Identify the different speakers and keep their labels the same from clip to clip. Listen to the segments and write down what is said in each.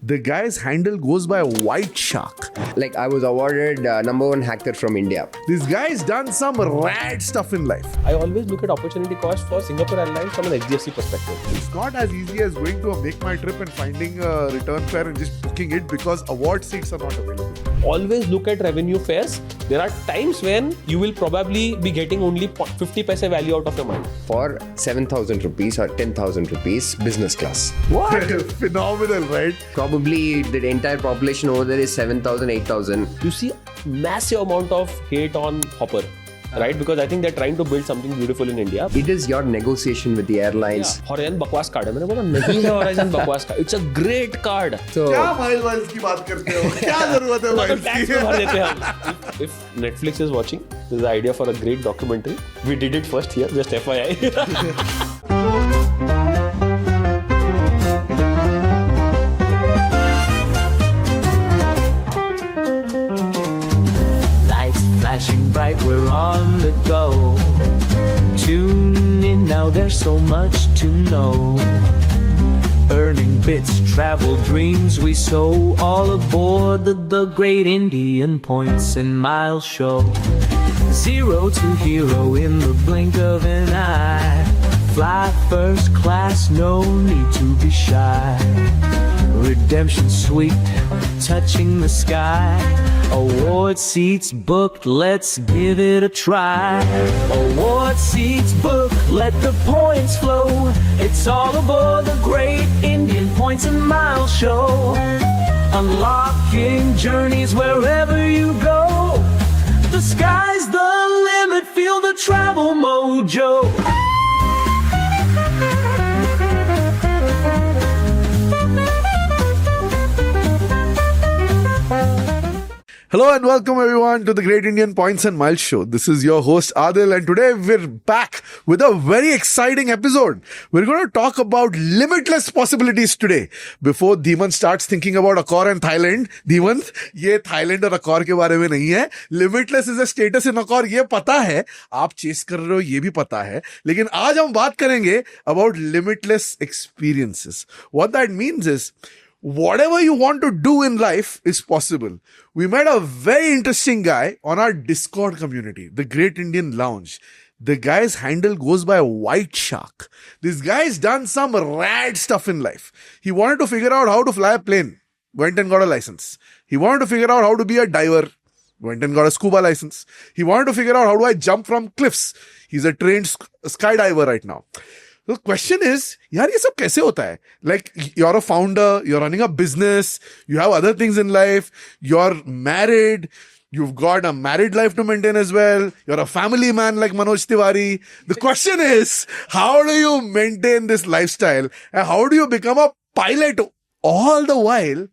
Speaker 1: The guy's handle goes by a white shark.
Speaker 2: Like I was awarded #1 hacker from India.
Speaker 1: This guy's done some rad stuff in life.
Speaker 3: I always look at opportunity cost for Singapore Airlines from an HDFC perspective.
Speaker 1: It's not as easy as going to a Make My Trip and finding a return fare and just booking it because award seats are not available.
Speaker 3: Always look at revenue fares. There are times when you will probably be getting only 50 paise value out of your money.
Speaker 2: For 7,000 rupees or 10,000 rupees, business class.
Speaker 1: What? Phenomenal, right?
Speaker 2: Probably the entire population over there is 7,000, 8,000.
Speaker 3: You see massive amount of hate on Hopper, right? Because I think they're trying to build something beautiful in India.
Speaker 2: It is your negotiation with the airlines.
Speaker 3: Horizon बकवास card है. मैंने बोला नहीं है Horizon बकवास card. It's a great card.
Speaker 2: So
Speaker 1: क्या miles की बात करते हो? क्या जरूरत है miles
Speaker 3: Tax में भर देते हैं हम. If Netflix is watching, this is the idea for a great documentary. We did it first here, just FYI.
Speaker 4: Flashing bright, we're on the go. Tune in now, there's so much to know. Earning bits, travel dreams we sow. All aboard the Great Indian Points and Miles Show. Zero to hero in the blink of an eye. Fly first class, no need to be shy. Redemption sweet, touching the sky. Award seats booked, let's give it a try. Award seats booked, let the points flow. It's all aboard the Great Indian Points and Miles Show. Unlocking journeys wherever you go. The sky's the limit, feel the travel mojo.
Speaker 1: Hello and welcome everyone to the Great Indian Points and Miles Show. This is your host Adil and today we're back with a very exciting episode. We're going to talk about limitless possibilities today. Before Dhimant starts thinking about Accor and Thailand, Dhimant, ये Thailand और Accor के बारे में नहीं है. Limitless is a status in Accor, ये पता है. आप chase कर रहे हो, ये भी पता है. लेकिन आज हम बात करेंगे about limitless experiences. What that means is, whatever you want to do in life is possible. We met a very interesting guy on our Discord community, the Great Indian Lounge. The guy's handle goes by white shark. This guy's done some rad stuff in life. He wanted to figure out how to fly a plane. Went and got a license. He wanted to figure out how to be a diver. Went and got a scuba license. He wanted to figure out how do I jump from cliffs. He's a trained skydiver right now. The question is, यार ये सब कैसे होता है? Like, you're a founder, you're running a business, you have other things in life, you're married, you've got a married life to maintain as well, you're a family man like Manoj Tiwari. The question is, how do you maintain this lifestyle and how do you become a pilot all the while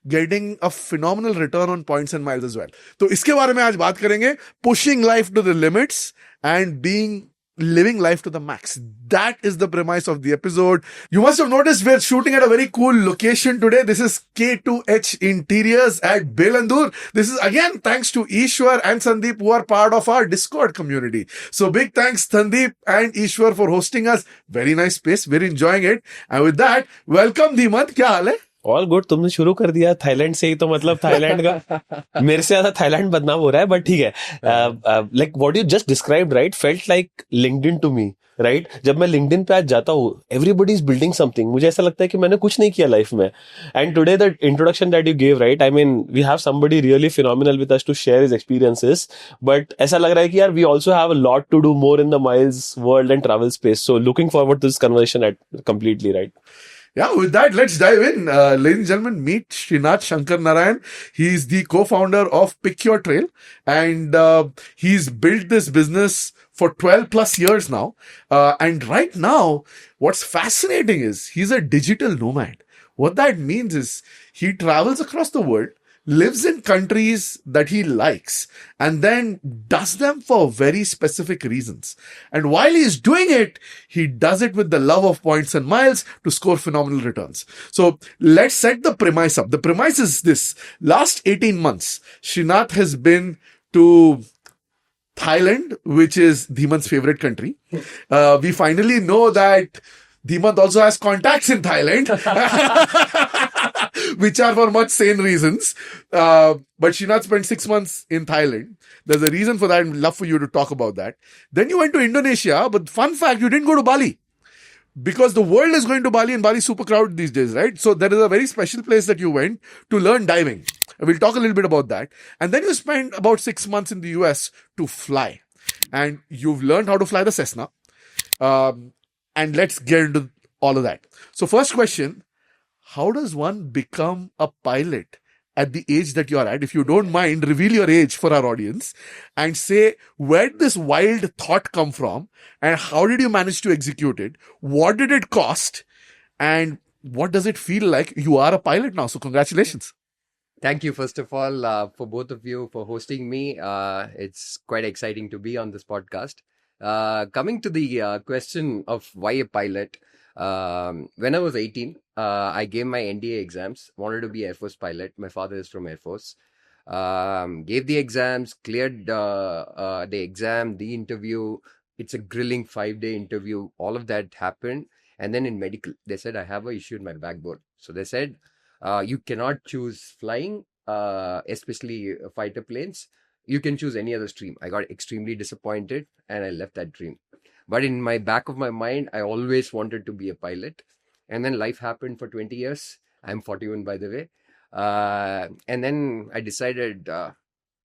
Speaker 1: getting a phenomenal return on points and miles as well? तो इसके बारे में आज बात करेंगे, pushing life to the limits and living life to the max. That is the premise of the episode. You must have noticed we're shooting at a very cool location today. This is K2H Interiors at Belandur. This is again thanks to Ishwar and Sandeep who are part of our Discord community. So big thanks Sandeep and Ishwar for hosting us. Very nice space. We're enjoying it. And with that, welcome Dhimant. क्या हाल है?
Speaker 3: All good. तुमने शुरू कर दिया Thailand से ही, तो मतलब Thailand का मेरे से ज्यादा थाईलैंड बदनाम हो रहा है, बट ठीक है. Like what you just described, right, felt like LinkedIn to me, right. जब मैं लिंक्डइन पे आज जाता हूँ, एवरीबडी इज बिल्डिंग समथिंग. मुझे ऐसा लगता है कि मैंने कुछ नहीं किया लाइफ में. And today the introduction that you gave, right, I mean we have somebody really phenomenal with us to share his experiences, but ऐसा लग रहा है कि यार we also have a lot to do more in the miles world and travel space. So looking forward to this conversation at completely, right.
Speaker 1: Yeah, with that, let's dive in. Ladies and gentlemen, meet Srinat Shankar Narayan. He's the co-founder of Pick Your Trail and he's built this business for 12 plus years now. And right now, what's fascinating is he's a digital nomad. What that means is he travels across the world, lives in countries that he likes, and then does them for very specific reasons. And while he's doing it, he does it with the love of points and miles to score phenomenal returns. So let's set the premise up. The premise is this. Last 18 months, Srinat has been to Thailand, which is Dhimant's favorite country. We finally know that Dhimant also has contacts in Thailand. which are for much sane reasons. But Srinat spent 6 months in Thailand. There's a reason for that. I'd love for you to talk about that. Then you went to Indonesia, but fun fact, you didn't go to Bali. Because the world is going to Bali and Bali is super crowded these days, right? So there is a very special place that you went to learn diving. And we'll talk a little bit about that. And then you spent about 6 months in the US to fly. And you've learned how to fly the Cessna. And let's get into all of that. So first question, how does one become a pilot at the age that you're at? If you don't mind, reveal your age for our audience and say, where did this wild thought come from and how did you manage to execute it? What did it cost? And what does it feel like? You are a pilot now. So congratulations.
Speaker 2: Thank you, first of all, for both of you for hosting me. It's quite exciting to be on this podcast. Coming to the question of why a pilot, when I was 18, I gave my NDA exams, wanted to be Air Force pilot. My father is from Air Force. Gave the exams, cleared the exam, the interview. It's a grilling 5-day interview. All of that happened. And then in medical, they said, I have an issue in my backbone. So they said, you cannot choose flying, especially fighter planes. You can choose any other stream. I got extremely disappointed and I left that dream. But in my back of my mind, I always wanted to be a pilot. And then life happened for 20 years. I'm 41, by the way. And then I decided,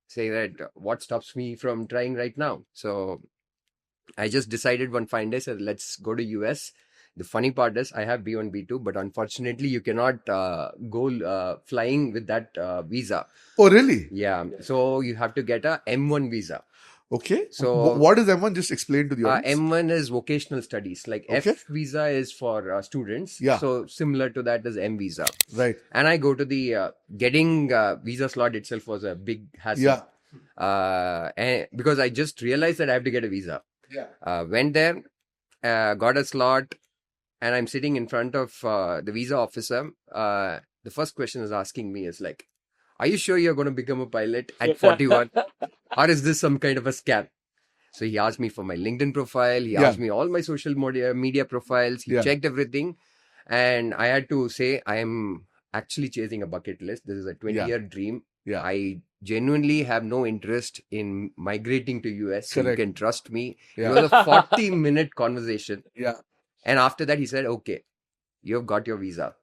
Speaker 2: say that what stops me from trying right now? So I just decided one fine day, said, let's go to US. The funny part is I have B1, B2, but unfortunately you cannot go flying with that visa.
Speaker 1: Oh, really?
Speaker 2: Yeah. So you have to get a M1 visa.
Speaker 1: Okay.
Speaker 2: So
Speaker 1: what is M1? Just explain to the audience.
Speaker 2: M1 is vocational studies. Like
Speaker 1: Okay.
Speaker 2: F visa is for students.
Speaker 1: Yeah.
Speaker 2: So similar to that is M visa.
Speaker 1: Right.
Speaker 2: And I go to the getting visa slot itself was a big hassle.
Speaker 1: Yeah.
Speaker 2: And because I just realized that I have to get a visa.
Speaker 1: Yeah.
Speaker 2: Went there, got a slot, and I'm sitting in front of the visa officer. The first question is asking me is like, are you sure you're going to become a pilot at 41? Or is this some kind of a scam? So he asked me for my LinkedIn profile. He asked me all my social media profiles. He checked everything. And I had to say, I am actually chasing a bucket list. This is a 20-year dream.
Speaker 1: Yeah.
Speaker 2: I genuinely have no interest in migrating to US. So you
Speaker 1: Correct.
Speaker 2: can trust me.
Speaker 1: Yeah.
Speaker 2: It was a 40-minute conversation.
Speaker 1: Yeah.
Speaker 2: And after that, he said, okay, you've got your visa.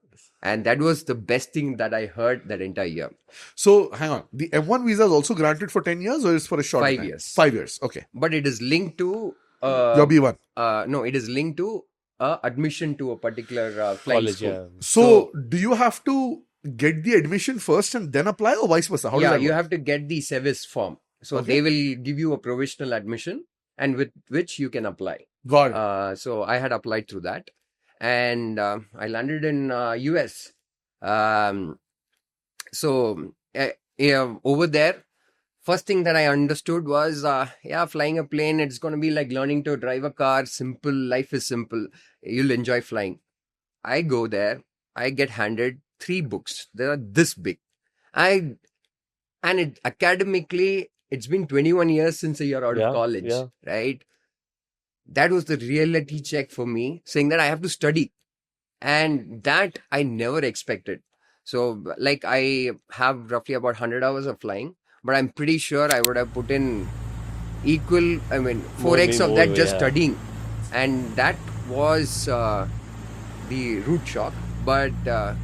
Speaker 2: And that was the best thing that I heard that entire year.
Speaker 1: So hang on. The M1 visa is also granted for 10 years or is for a short
Speaker 2: 5
Speaker 1: time?
Speaker 2: years.
Speaker 1: 5 years. Okay.
Speaker 2: But it is linked to...
Speaker 1: Your B1.
Speaker 2: no, it is linked to admission to a particular flying
Speaker 3: College,
Speaker 2: school.
Speaker 3: yeah.
Speaker 1: So do you have to get the admission first and then apply or vice versa? How does that
Speaker 2: You
Speaker 1: work?
Speaker 2: have to get the SEVIS form. So
Speaker 1: Okay.
Speaker 2: they will give you a provisional admission and with which you can apply.
Speaker 1: Got it.
Speaker 2: So I had applied through that. And I landed in US. So over there, first thing that I understood was, flying a plane, it's going to be like learning to drive a car. Simple. Life is simple. You'll enjoy flying. I go there. I get handed 3 books. They are this big. Academically, it's been 21 years since you're out of college, right? That was the reality check for me, saying that I have to study. And that I never expected. So, like, I have roughly about 100 hours of flying, but I'm pretty sure I would have put in 4x of that just studying. And that was the root shock. But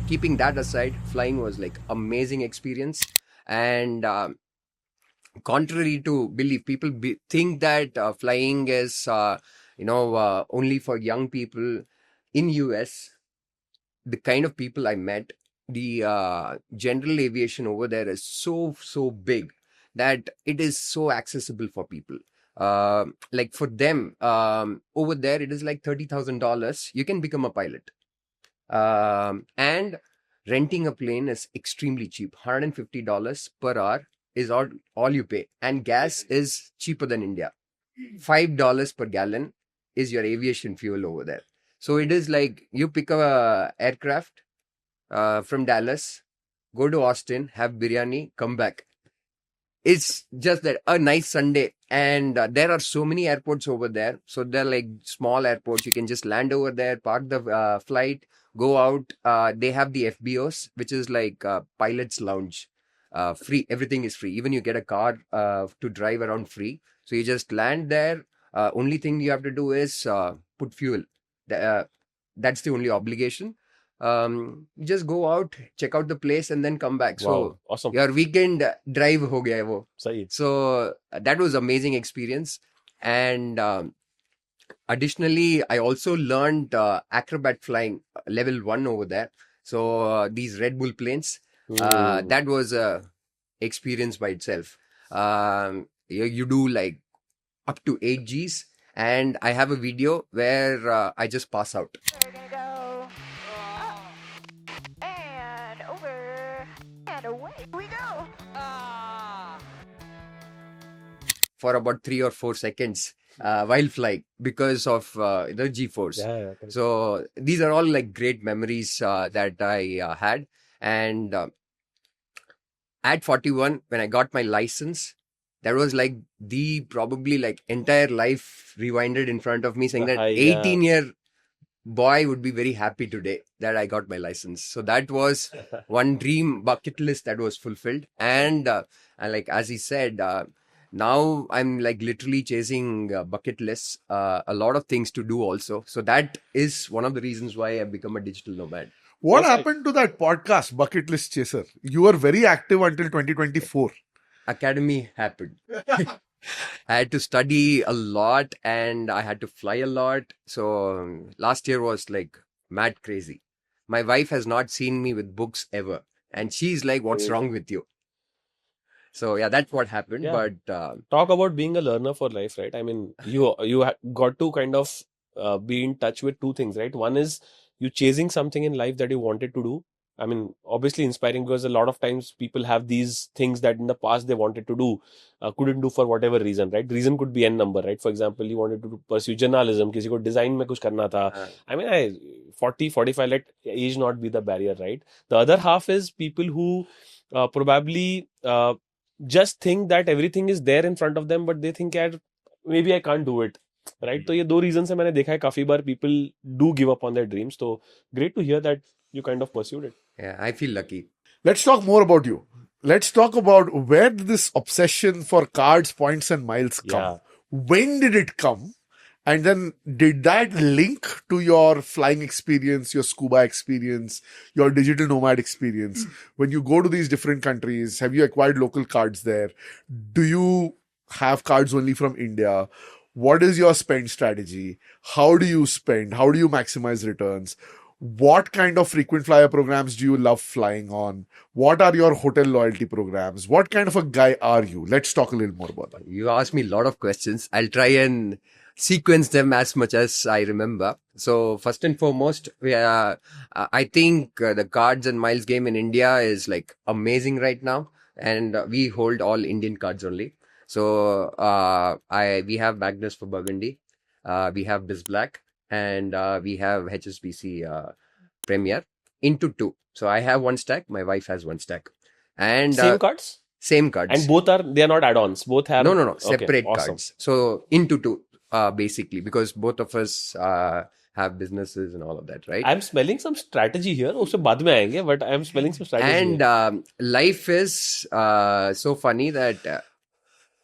Speaker 2: keeping that aside, flying was like amazing experience. And contrary to belief, people think that flying is, only for young people. In US, the kind of people I met, the general aviation over there is so big that it is so accessible for people. Like for them, over there, it is like $30,000. You can become a pilot. And renting a plane is extremely cheap. $150 per hour is all you pay. And gas is cheaper than India. $5 per gallon is your aviation fuel over there. So it is like you pick a aircraft from Dallas, go to Austin, have biryani, come back. It's just that a nice Sunday And there are so many airports over there. So they're like small airports. You can just land over there, park the flight, go out. They have the FBOs, which is like pilot's lounge. Free. Everything is free. Even you get a car to drive around free. So you just land there. Only thing you have to do is put fuel. That's the only obligation. You just go out, check out the place, and then come back.
Speaker 3: Wow,
Speaker 2: So
Speaker 3: awesome.
Speaker 2: your weekend drive ho gaya hai wo.
Speaker 3: Sahi.
Speaker 2: So that was amazing experience. And additionally, I also learned Acrobat flying level 1 over there. So these Red Bull planes, that was a experience by itself. You do like up to 8 Gs, and I have a video where I just pass out.
Speaker 5: We're gonna go and over and away we go.
Speaker 2: For about 3 or 4 seconds while flying because of the G-force.
Speaker 3: Yeah.
Speaker 2: So these are all like great memories that I had. And at 41, when I got my license, that was like the probably like entire life rewinded in front of me, saying that 18-year boy would be very happy today that I got my license. So that was one dream bucket list that was fulfilled. And like as he said, now I'm like literally chasing bucket lists, a lot of things to do also. So that is one of the reasons why I've become a digital nomad.
Speaker 1: What happened to that podcast, Bucket List Chaser? You were very active until 2024.
Speaker 2: Academy happened. I had to study a lot and I had to fly a lot. So last year was like mad crazy. My wife has not seen me with books ever. And she's like, what's wrong with you? So yeah, that's what happened.
Speaker 3: Yeah.
Speaker 2: But
Speaker 3: Talk about being a learner for life, right? I mean, you got to kind of be in touch with two things, right? One is you chasing something in life that you wanted to do. I mean, obviously inspiring because a lot of times people have these things that in the past they wanted to do, couldn't do for whatever reason, right? Reason could be n number, right? For example, you wanted to pursue journalism, किसी को design में कुछ करना था. I mean, 40, 45, let age not be the barrier, right? The other half is people who probably just think that everything is there in front of them, but they think that maybe I can't do it. Right? तो ये दो reasons से मैंने देखा है काफी बार people do give up on their dreams. So great to hear that you kind of pursued it.
Speaker 2: yeah, I feel lucky.
Speaker 1: Let's talk more about you. Let's talk about where did this obsession for cards, points, and miles come?
Speaker 3: Yeah.
Speaker 1: When did it come? And then did that link to your flying experience, your scuba experience, your digital nomad experience? When you go to these different countries, have you acquired local cards there? Do you have cards only from India? What is your spend strategy? How do you spend? How do you maximize returns? What kind of frequent flyer programs do you love flying on? What are your hotel loyalty programs? What kind of a guy are you? Let's talk a little more about that.
Speaker 2: You asked me a lot of questions. I'll try and sequence them as much as I remember. So first and foremost, I think the cards and miles game in India is like amazing right now. And we hold all Indian cards only. So we have Magnus for Burgundy, we have BizBlack, and we have HSBC Premier into 2. So I have 1 stack, my wife has 1 stack. And
Speaker 3: Same cards?
Speaker 2: Same cards.
Speaker 3: And they are not add-ons. Both have...
Speaker 2: No. Separate
Speaker 3: Okay, awesome.
Speaker 2: cards. So into 2, basically, because both of us have businesses and all of that, right?
Speaker 3: I'm smelling some strategy here. उससे बाद में आएंगे, but I'm smelling some strategy.
Speaker 2: And life is so funny that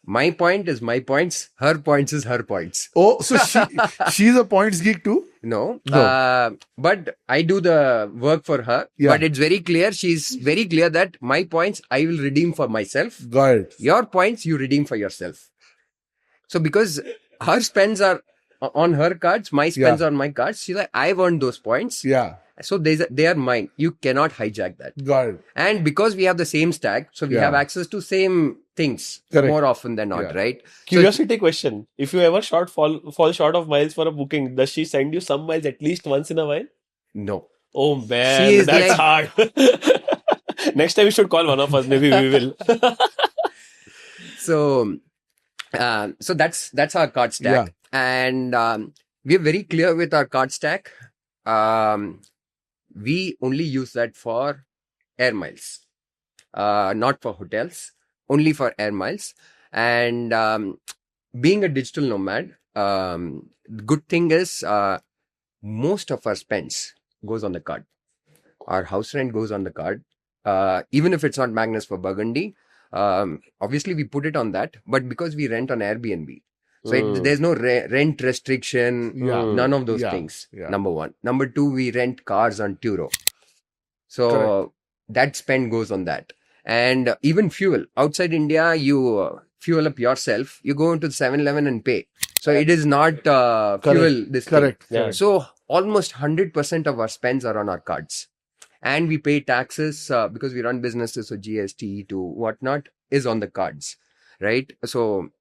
Speaker 2: my point is my points, her points is her points.
Speaker 1: Oh, so she's a points geek too?
Speaker 2: No. But I do the work for her.
Speaker 1: Yeah.
Speaker 2: But it's very clear. She's very clear that my points I will redeem for myself.
Speaker 1: Got it.
Speaker 2: Your points you redeem for yourself. So because her spends are on her cards, my spends are on my cards. She's like, I've earned those points.
Speaker 1: Yeah.
Speaker 2: So they are mine. You cannot hijack that.
Speaker 1: Got it.
Speaker 2: And because we have the same stack, so we have access to same things more often than not, right?
Speaker 3: Curiosity question. If you ever fall short of miles for a booking, does she send you some miles at least once in a while?
Speaker 2: No.
Speaker 3: Oh man, that's hard. Next time you should call one of us. Maybe we will.
Speaker 2: So that's our card stack. And we're very clear with our card stack. We only use that for air miles, not for hotels, only for air miles. And being a digital nomad, good thing is most of our spends goes on the card. Our house rent goes on the card. Even if it's not Magnus for Burgundy, obviously we put it on that. But because we rent on Airbnb, so there's no rent restriction,
Speaker 1: Yeah.
Speaker 2: none of those
Speaker 1: Yeah.
Speaker 2: things.
Speaker 1: Yeah.
Speaker 2: Number one. Number two, we rent cars on Turo. So
Speaker 1: Correct.
Speaker 2: that spend goes on that. And even fuel. Outside India, you fuel up yourself. You go into the 7-Eleven and pay. So it is not fuel this thing.
Speaker 1: Correct.
Speaker 3: Yeah.
Speaker 1: Correct.
Speaker 2: So almost 100% of our spends are on our cards. And we pay taxes because we run businesses, so GST to whatnot is on the cards, right? So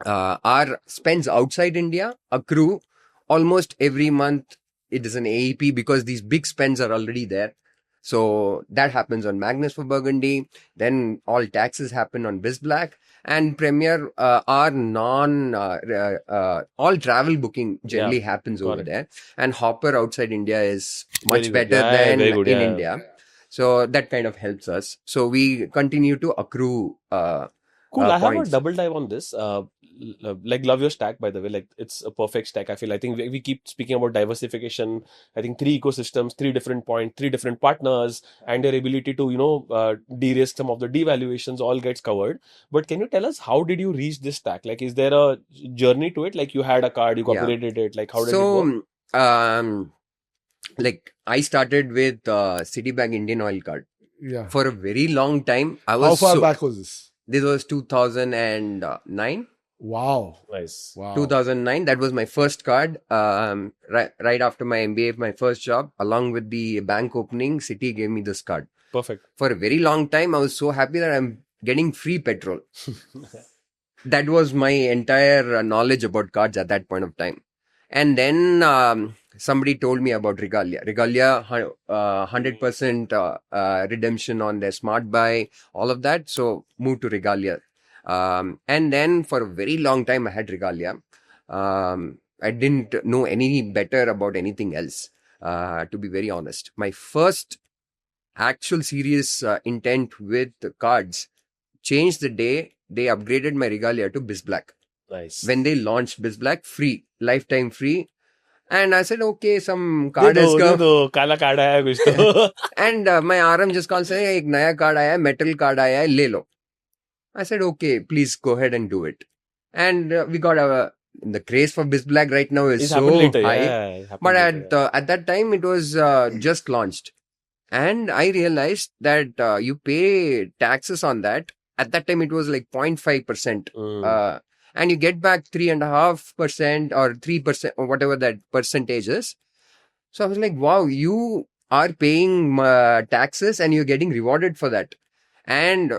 Speaker 2: our spends outside India accrue almost every month. It is an AEP because these big spends are already there. So that happens on Magnus for Burgundy. Then all taxes happen on BizBlack. And Premier, our all travel booking generally happens over
Speaker 3: correct.
Speaker 2: there. And Hopper outside India is
Speaker 3: Very
Speaker 2: much
Speaker 3: good.
Speaker 2: better
Speaker 3: Yeah,
Speaker 2: than
Speaker 3: very good,
Speaker 2: in
Speaker 3: yeah.
Speaker 2: India. So that kind of helps us. So we continue to accrue
Speaker 3: Cool. I have a
Speaker 2: points.
Speaker 3: double dive on this. Like, love your stack, by the way. Like, it's a perfect stack. I think we keep speaking about diversification. I think 3 ecosystems, 3 different points, 3 different partners, and their ability to, de-risk some of the devaluations all gets covered. But can you tell us, how did you reach this stack? Like, is there a journey to it? Like, you had a card, you
Speaker 2: Yeah.
Speaker 3: upgraded it. Like, how did it work?
Speaker 2: So, like I started with Citibank Indian Oil card.
Speaker 1: Yeah.
Speaker 2: For a very long time. I
Speaker 1: How
Speaker 2: was
Speaker 1: far back was this?
Speaker 2: This was 2009.
Speaker 1: Wow.
Speaker 3: Nice.
Speaker 1: Wow.
Speaker 2: 2009. That was my first card. Right after my MBA, my first job, along with the bank opening, Citi gave me this card.
Speaker 3: Perfect.
Speaker 2: For a very long time, I was so happy that I'm getting free petrol. That was my entire knowledge about cards at that point of time. And then somebody told me about Regalia. Regalia, 100% redemption on their smart buy, all of that. So moved to Regalia. And then for a very long time, I had Regalia. I didn't know any better about anything else, to be very honest. My first actual serious intent with the cards changed the day they upgraded my Regalia to BizBlack.
Speaker 3: Nice.
Speaker 2: When they launched BizBlack, free, lifetime free. And I said, okay, some card has come.
Speaker 3: काला card आया कुछ तो.
Speaker 2: And my RM just called saying, एक नया card आया है, metal card आया है, ले लो. I said, okay, please go ahead and do it. And we got the craze for BizBlack right now is
Speaker 3: It
Speaker 2: so
Speaker 3: happened later.
Speaker 2: high.
Speaker 3: Yeah, it happened
Speaker 2: But
Speaker 3: later,
Speaker 2: at that time, it was just launched. And I realized that you pay taxes on that. At that time, it was like 0.5%. And you get back 3.5% or 3% or whatever that percentage is. So I was like, wow, you are paying taxes and you're getting rewarded for that. And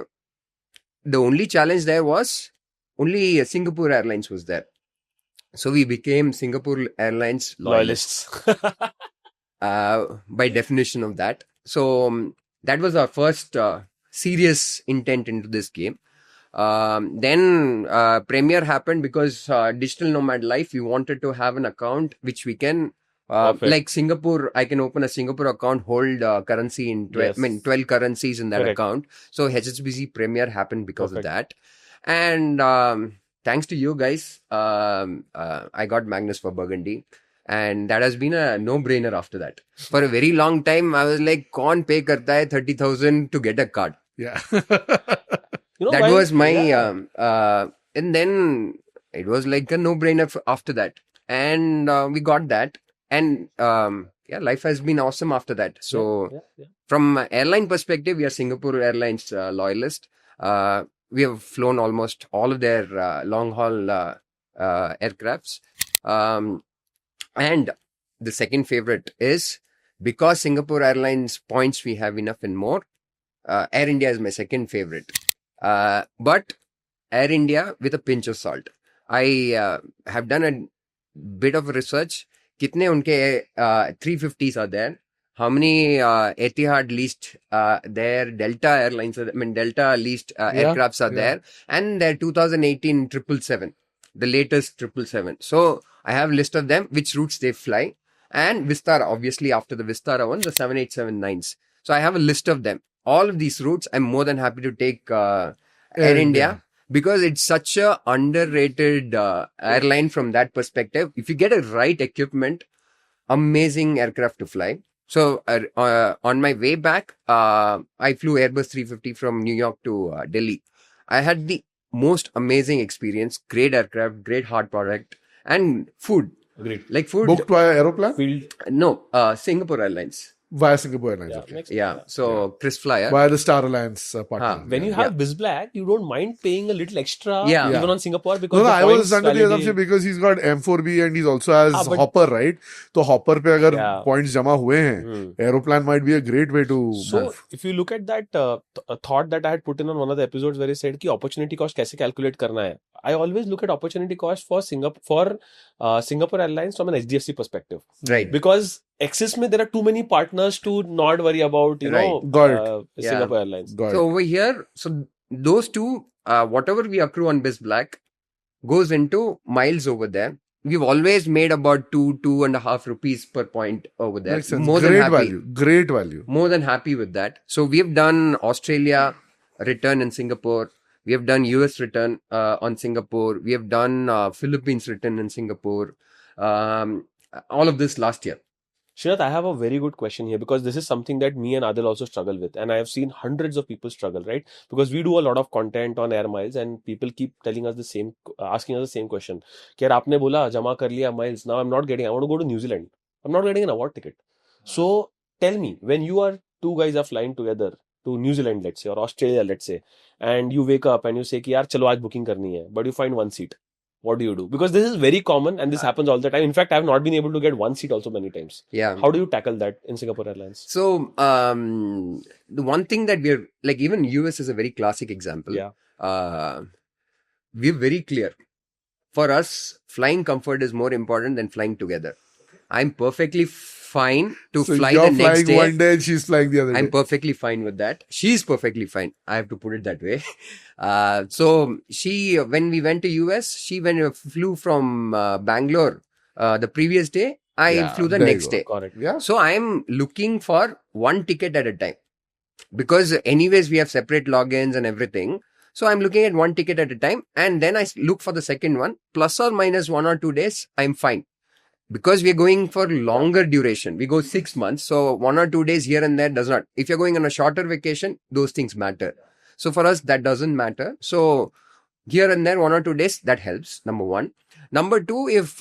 Speaker 2: the only challenge there was only Singapore Airlines was there. So we became Singapore Airlines loyalists. By definition of that. So that was our first serious intent into this game. Then Premier happened because digital nomad life, we wanted to have an account which we can like Singapore, I can open a Singapore account, hold currency in 12 currencies in that
Speaker 3: Correct.
Speaker 2: account. So HSBC Premier happened because of that. And thanks to you guys, I got Magnus for Burgundy. And that has been a no-brainer after that. For a very long time, I was like, "Kaun pay karta hai 30,000 to get a card?"
Speaker 1: Yeah.
Speaker 2: That was my and then it was like a no-brainer after that. And we got that. And life has been awesome after that. So from airline perspective, we are Singapore Airlines loyalist. We have flown almost all of their long-haul aircrafts. And the second favorite is because Singapore Airlines points we have enough and more. Air India is my second favorite. But Air India with a pinch of salt. I have done a bit of research. Kitne unke 350s are there? How many Etihad leased their Delta Airlines, Delta leased aircrafts are there? And their 2018 777, the latest 777. So I have a list of them, which routes they fly. And Vistara, obviously after the Vistara one, the 787-9s. So I have a list of them. All of these routes, I'm more than happy to take Air India. because it's such a underrated airline from that perspective. If you get a right equipment, amazing aircraft to fly. So on my way back, I flew Airbus 350 from New York to Delhi. I had the most amazing experience. Great aircraft, great hard product, and food.
Speaker 3: Agreed.
Speaker 2: Like food.
Speaker 1: Booked via aeroplane?
Speaker 3: Field.
Speaker 2: No, Singapore Airlines.
Speaker 1: Via Singapore Airlines.
Speaker 3: Yeah,
Speaker 1: Okay.
Speaker 3: makes
Speaker 2: Yeah. So KrisFlyer.
Speaker 1: Via the Star Alliance partner.
Speaker 3: When you have BizBlack, you don't mind paying a little extra
Speaker 2: Yeah.
Speaker 3: even
Speaker 1: Yeah.
Speaker 3: on Singapore because
Speaker 1: No,
Speaker 3: the
Speaker 1: I was
Speaker 3: points
Speaker 1: under the
Speaker 3: validity-
Speaker 1: assumption because he's got M4B and he also has
Speaker 3: but-
Speaker 1: Hopper, right? So Hopper पे अगर
Speaker 3: Yeah.
Speaker 1: points जमा हुए हैं, aeroplane might be a great way to
Speaker 3: So,
Speaker 1: move.
Speaker 3: if you look at that thought that I had put in on one of the episodes where he said कि opportunity cost कैसे calculate करना है, I always look at opportunity cost for Singapore Airlines from an HDFC perspective.
Speaker 2: Right.
Speaker 3: Because Axis में there are too many partners to not worry about,
Speaker 1: Got it.
Speaker 2: Yeah.
Speaker 3: Singapore Airlines.
Speaker 1: Got it.
Speaker 2: So over here, so those two, whatever we accrue on BizBlack goes into miles over there. We've always made about 2.5 rupees per point over there.
Speaker 1: Makes sense.
Speaker 2: More than
Speaker 1: Great
Speaker 2: happy.
Speaker 1: value. Great value.
Speaker 2: More than happy with that. So we have done Australia return in Singapore. We have done US return on Singapore. We have done Philippines return in Singapore. All of this last year.
Speaker 3: Srinat, I have a very good question here because this is something that me and Adil also struggle with, and I have seen hundreds of people struggle, right? Because we do a lot of content on air miles, and people keep telling us the same, asking us the same question. कि यार आपने बोला जमा कर लिया miles. Now I'm not getting. I want to go to New Zealand. I'm not getting an award ticket. So tell me, when two guys are flying together to New Zealand, let's say, or Australia, let's say, and you wake up and you say कि यार चलो आज booking करनी है, but you find one seat. What do you do? Because this is very common and this happens all the time. In fact, I have not been able to get one seat also many times.
Speaker 2: Yeah.
Speaker 3: How do you tackle that in Singapore Airlines?
Speaker 2: So the one thing that we're like, even US is a very classic example.
Speaker 3: Yeah.
Speaker 2: We're very clear. For us, flying comfort is more important than flying together. I'm perfectly fine to
Speaker 1: So
Speaker 2: fly
Speaker 1: you're
Speaker 2: the next
Speaker 1: flying
Speaker 2: day.
Speaker 1: one day and she's flying the other
Speaker 2: I'm
Speaker 1: day.
Speaker 2: perfectly fine with that. She's perfectly fine. I have to put it that way. So she, when we went to US, she flew from Bangalore the previous day. I flew the
Speaker 1: there you
Speaker 2: next
Speaker 1: go.
Speaker 2: day.
Speaker 3: Correct.
Speaker 1: Yeah.
Speaker 2: So I'm looking for one ticket at a time because anyways we have separate logins and everything. So I'm looking at one ticket at a time and then I look for the second one. Plus or minus 1 or 2 days, I'm fine. Because we're going for longer duration. We go 6 months. So 1 or 2 days here and there does not. If you're going on a shorter vacation, those things matter. So for us, that doesn't matter. So here and there, 1 or 2 days, that helps. Number one. Number two, if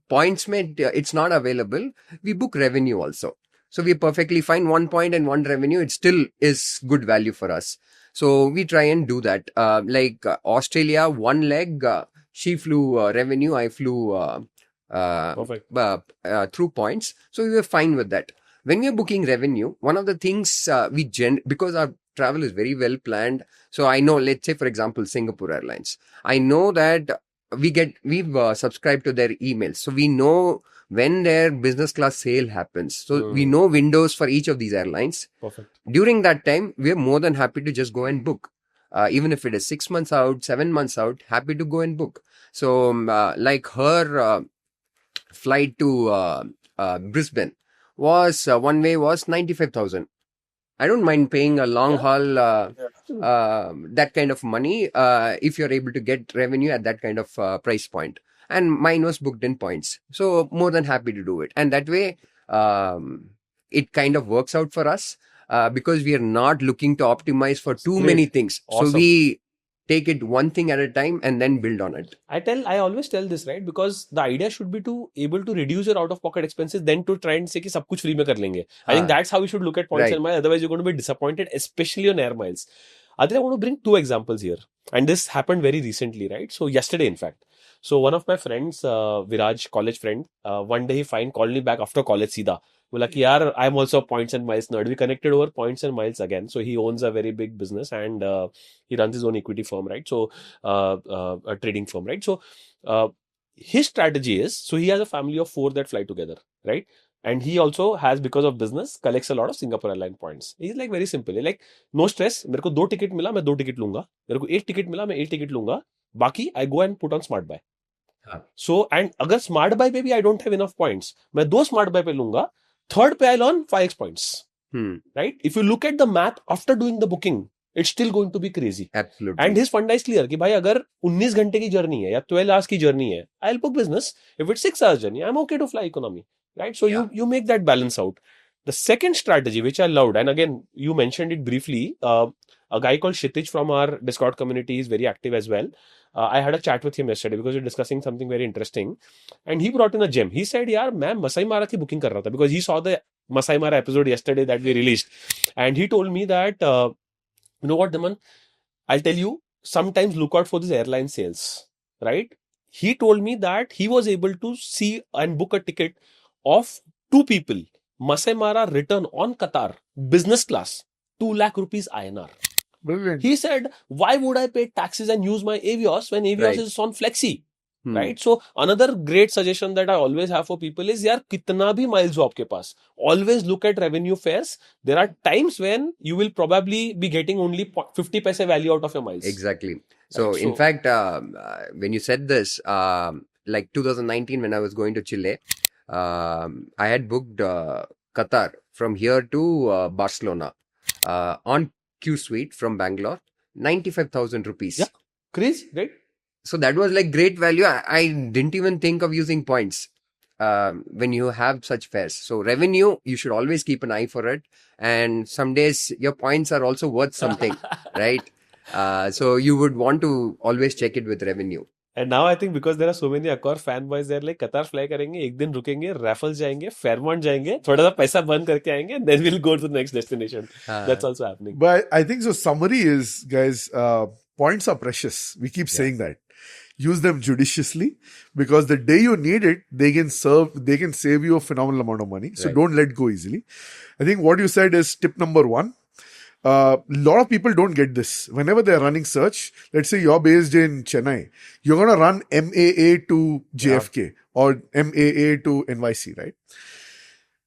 Speaker 2: points made, it's not available, we book revenue also. So we're perfectly fine. 1 point and 1 revenue, it still is good value for us. So we try and do that. Australia, 1 leg, she flew revenue, I flew
Speaker 3: Perfect.
Speaker 2: through points. So we were fine with that. When we are booking revenue, one of the things because our travel is very well planned. So I know, let's say, for example, Singapore Airlines. I know that we've subscribed to their emails. So we know when their business class sale happens. So we know windows for each of these airlines.
Speaker 3: Perfect.
Speaker 2: During that time, we're more than happy to just go and book. Even if it is 6 months out, 7 months out, happy to go and book. So like her flight to Brisbane was one way was 95,000. I don't mind paying a long haul that kind of money if you're able to get revenue at that kind of price point. And mine was booked in points. So more than happy to do it. And that way it kind of works out for us because we are not looking to optimize for too many things.
Speaker 3: Awesome.
Speaker 2: So we take it one thing at a time and then build on it.
Speaker 3: I always tell this, right? Because the idea should be to able to reduce your out of pocket expenses, then to try and say कि सब कुछ free में कर लेंगे. I think that's how we should look at points
Speaker 2: Right.
Speaker 3: and miles. Otherwise, you're going to be disappointed, especially on air miles. Adil, I want to bring 2 examples here, and this happened very recently, right? So yesterday, in fact. So one of my friends, Viraj, college friend, one day he called me back after college सीधा. बोला कि यार I'm also a points and miles nerd. We connected over points and miles again. So he owns a very big business and he runs his own equity firm, right? So a trading firm, right? So his strategy is, so he has a family of 4 that fly together, right? And he also has, because of business, collects a lot of Singapore Airline points. He's like very simple. He's like, no stress. मेरे को 2 ticket मिला, मैं 2 ticket लूंगा. मेरे को 1 ticket मिला, मैं 1 ticket लूंगा. बाकी I go and put on smart buy. So and अगर smart buy पे भी I don't have enough points, मैं 2 smart buy पे लूंगा. Third पे I'll earn 5x points. Right? If you look at the math after doing the booking, it's still going to be crazy.
Speaker 2: Absolutely.
Speaker 3: And his funda is clear कि भाई अगर 19 घंटे की journey है या 12 hours की जर्नी है, I'll book business. If it's 6 hours journey, I'm okay to fly economy, right? So you make that balance out. The second strategy, which I loved, and again you mentioned it briefly, a guy called Kshitij from our Discord community is very active as well. I had a chat with him yesterday because we were discussing something very interesting, and he brought in a gem. He said, "यार मैं Masai Mara की booking कर रहा था," because he saw the Masai Mara episode yesterday that we released, and he told me that you know what, Daman, I'll tell you, sometimes look out for these airline sales, right? He told me that he was able to see and book a ticket of 2 people, Masai Mara return on Qatar, business class, 2 lakh rupees INR.
Speaker 1: Brilliant.
Speaker 3: He said, why would I pay taxes and use my Avios when Avios
Speaker 2: Right.
Speaker 3: is on Flexi? Right? So another great suggestion that I always have for people is, यार कितना भी miles हो आपके पास, always look at revenue fares. There are times when you will probably be getting only 50 paise value out of your miles.
Speaker 2: Exactly. So,
Speaker 3: Right,
Speaker 2: in fact, when you said this, like 2019, when I was going to Chile, I had booked Qatar from here to Barcelona on Q Suite from Bangalore, 95,000 rupees.
Speaker 3: Yeah. Crazy, right?
Speaker 2: So that was like great value. I didn't even think of using points when you have such fares. So revenue, you should always keep an eye for it. And some days your points are also worth something, right? So you would want to always check it with revenue.
Speaker 3: And now I think because there are so many Accor fanboys, they're like, Qatar fly करेंगे, एक दिन रुकेंगे, Raffles जाएंगे, Fairmont जाएंगे, थोड़ा सा पैसा burn करके आएंगे, and then we'll go to the next destination. That's also happening.
Speaker 1: But I think so. Summary is, guys, points are precious. We keep saying that. Use them judiciously, because the day you need it, they can save you a phenomenal amount of money. So
Speaker 2: Right.
Speaker 1: don't let go easily. I think what you said is tip number 1. A lot of people don't get this. Whenever they're running search, let's say you're based in Chennai, you're going to run MAA to JFK or MAA to NYC, right?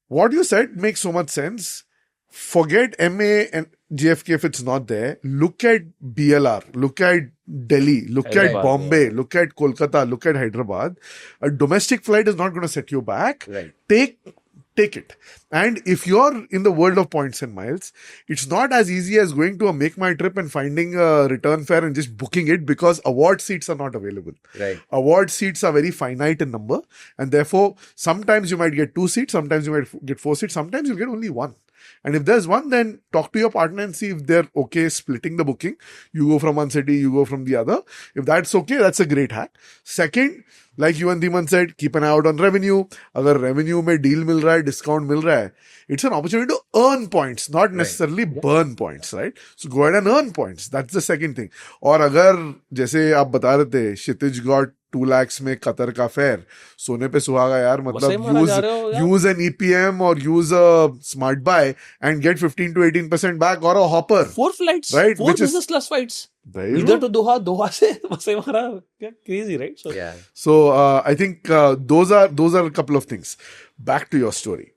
Speaker 1: What you said makes so much sense. Forget MA and JFK if it's not there. Look at BLR. Look at Delhi. Look at
Speaker 3: Hyderabad,
Speaker 1: Bombay. Look at Kolkata. Look at Hyderabad. A domestic flight is not going to set you back.
Speaker 2: Right.
Speaker 1: Take it. And if you're in the world of points and miles, it's not as easy as going to a Make My Trip and finding a return fare and just booking it, because award seats are not available.
Speaker 2: Right.
Speaker 1: Award seats are very finite in number, and therefore sometimes you might get 2 seats, sometimes you might get 4 seats, sometimes you'll get only 1. And if there's 1, then talk to your partner and see if they're okay splitting the booking. You go from one city, you go from the other. If that's okay, that's a great hack. Second, like you and Dhiman said, keep an eye out on revenue. अगर revenue में deal मिल रहा है, discount मिल रहा है, it's an opportunity to earn points, not necessarily burn points, right? So go ahead and earn points. That's the second thing. और अगर जैसे आप बता रहे थे, Kshitij got 2 lakhs में कतर का फेयर, सोने पे सुहागा यार, मतलब use an EPM or use a smart buy and get 15 to 18% back, or a hopper.
Speaker 3: 4 flights,
Speaker 1: Right,
Speaker 3: 4
Speaker 1: which is-
Speaker 3: business class flights.
Speaker 1: There you
Speaker 3: Either
Speaker 1: go.
Speaker 3: to Doha से Masai Mara. Crazy, right? So
Speaker 2: Yeah.
Speaker 1: So I think those are a couple of things. Back to your story.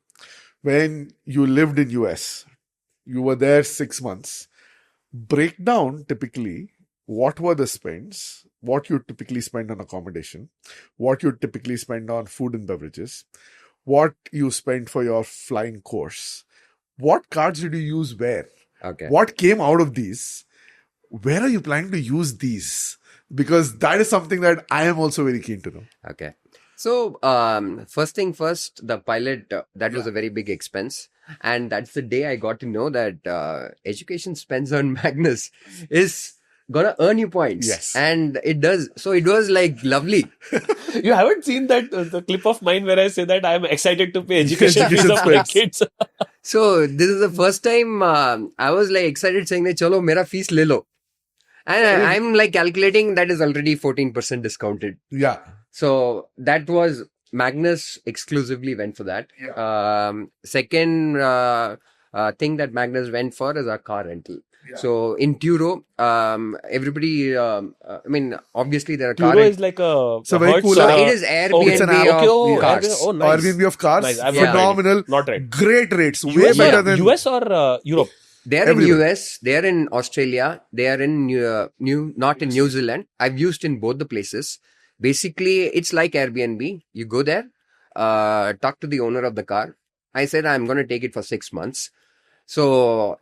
Speaker 1: When you lived in US, you were there 6 months. Break down typically what were the spends, what you typically spend on accommodation, what you typically spend on food and beverages, what you spend for your flying course, what cards did you use where,
Speaker 2: Okay.
Speaker 1: what came out of these, where are you planning to use these? Because that is something that I am also very keen to know.
Speaker 2: Okay. So, first thing first, the pilot, that was a very big expense. And that's the day I got to know that education spends on Magnus is gonna earn you points.
Speaker 1: Yes.
Speaker 2: And it does. So it was like lovely.
Speaker 3: you haven't seen that the clip of mine where I say that I am excited to pay education fees of my kids.
Speaker 2: So this is the first time I was like excited saying that, chalo, mera fees le lo. And I'm like calculating that is already 14% discounted.
Speaker 1: Yeah.
Speaker 2: So that was Magnus exclusively went for that. Second thing that Magnus went for is our car rental.
Speaker 1: Yeah.
Speaker 2: So in Turo, everybody, I mean, obviously there are car
Speaker 3: Turo is like a
Speaker 1: It's a very
Speaker 3: Hertz
Speaker 1: cool
Speaker 2: So
Speaker 1: app.
Speaker 2: it is Airbnb
Speaker 1: it's an app.
Speaker 2: of
Speaker 3: Okay, oh,
Speaker 2: cars.
Speaker 3: Airbnb- oh, nice.
Speaker 1: Airbnb of cars,
Speaker 3: Nice. I've
Speaker 2: not
Speaker 1: phenomenal,
Speaker 3: Not right.
Speaker 1: great rates, way
Speaker 3: US
Speaker 1: better
Speaker 3: or,
Speaker 1: than
Speaker 3: US or Europe?
Speaker 2: They are
Speaker 1: Everywhere.
Speaker 2: in US, they are in Australia, they are in not in New Zealand. I've used in both the places. Basically, it's like Airbnb. You go there, talk to the owner of the car. I said, I'm going to take it for 6 months. So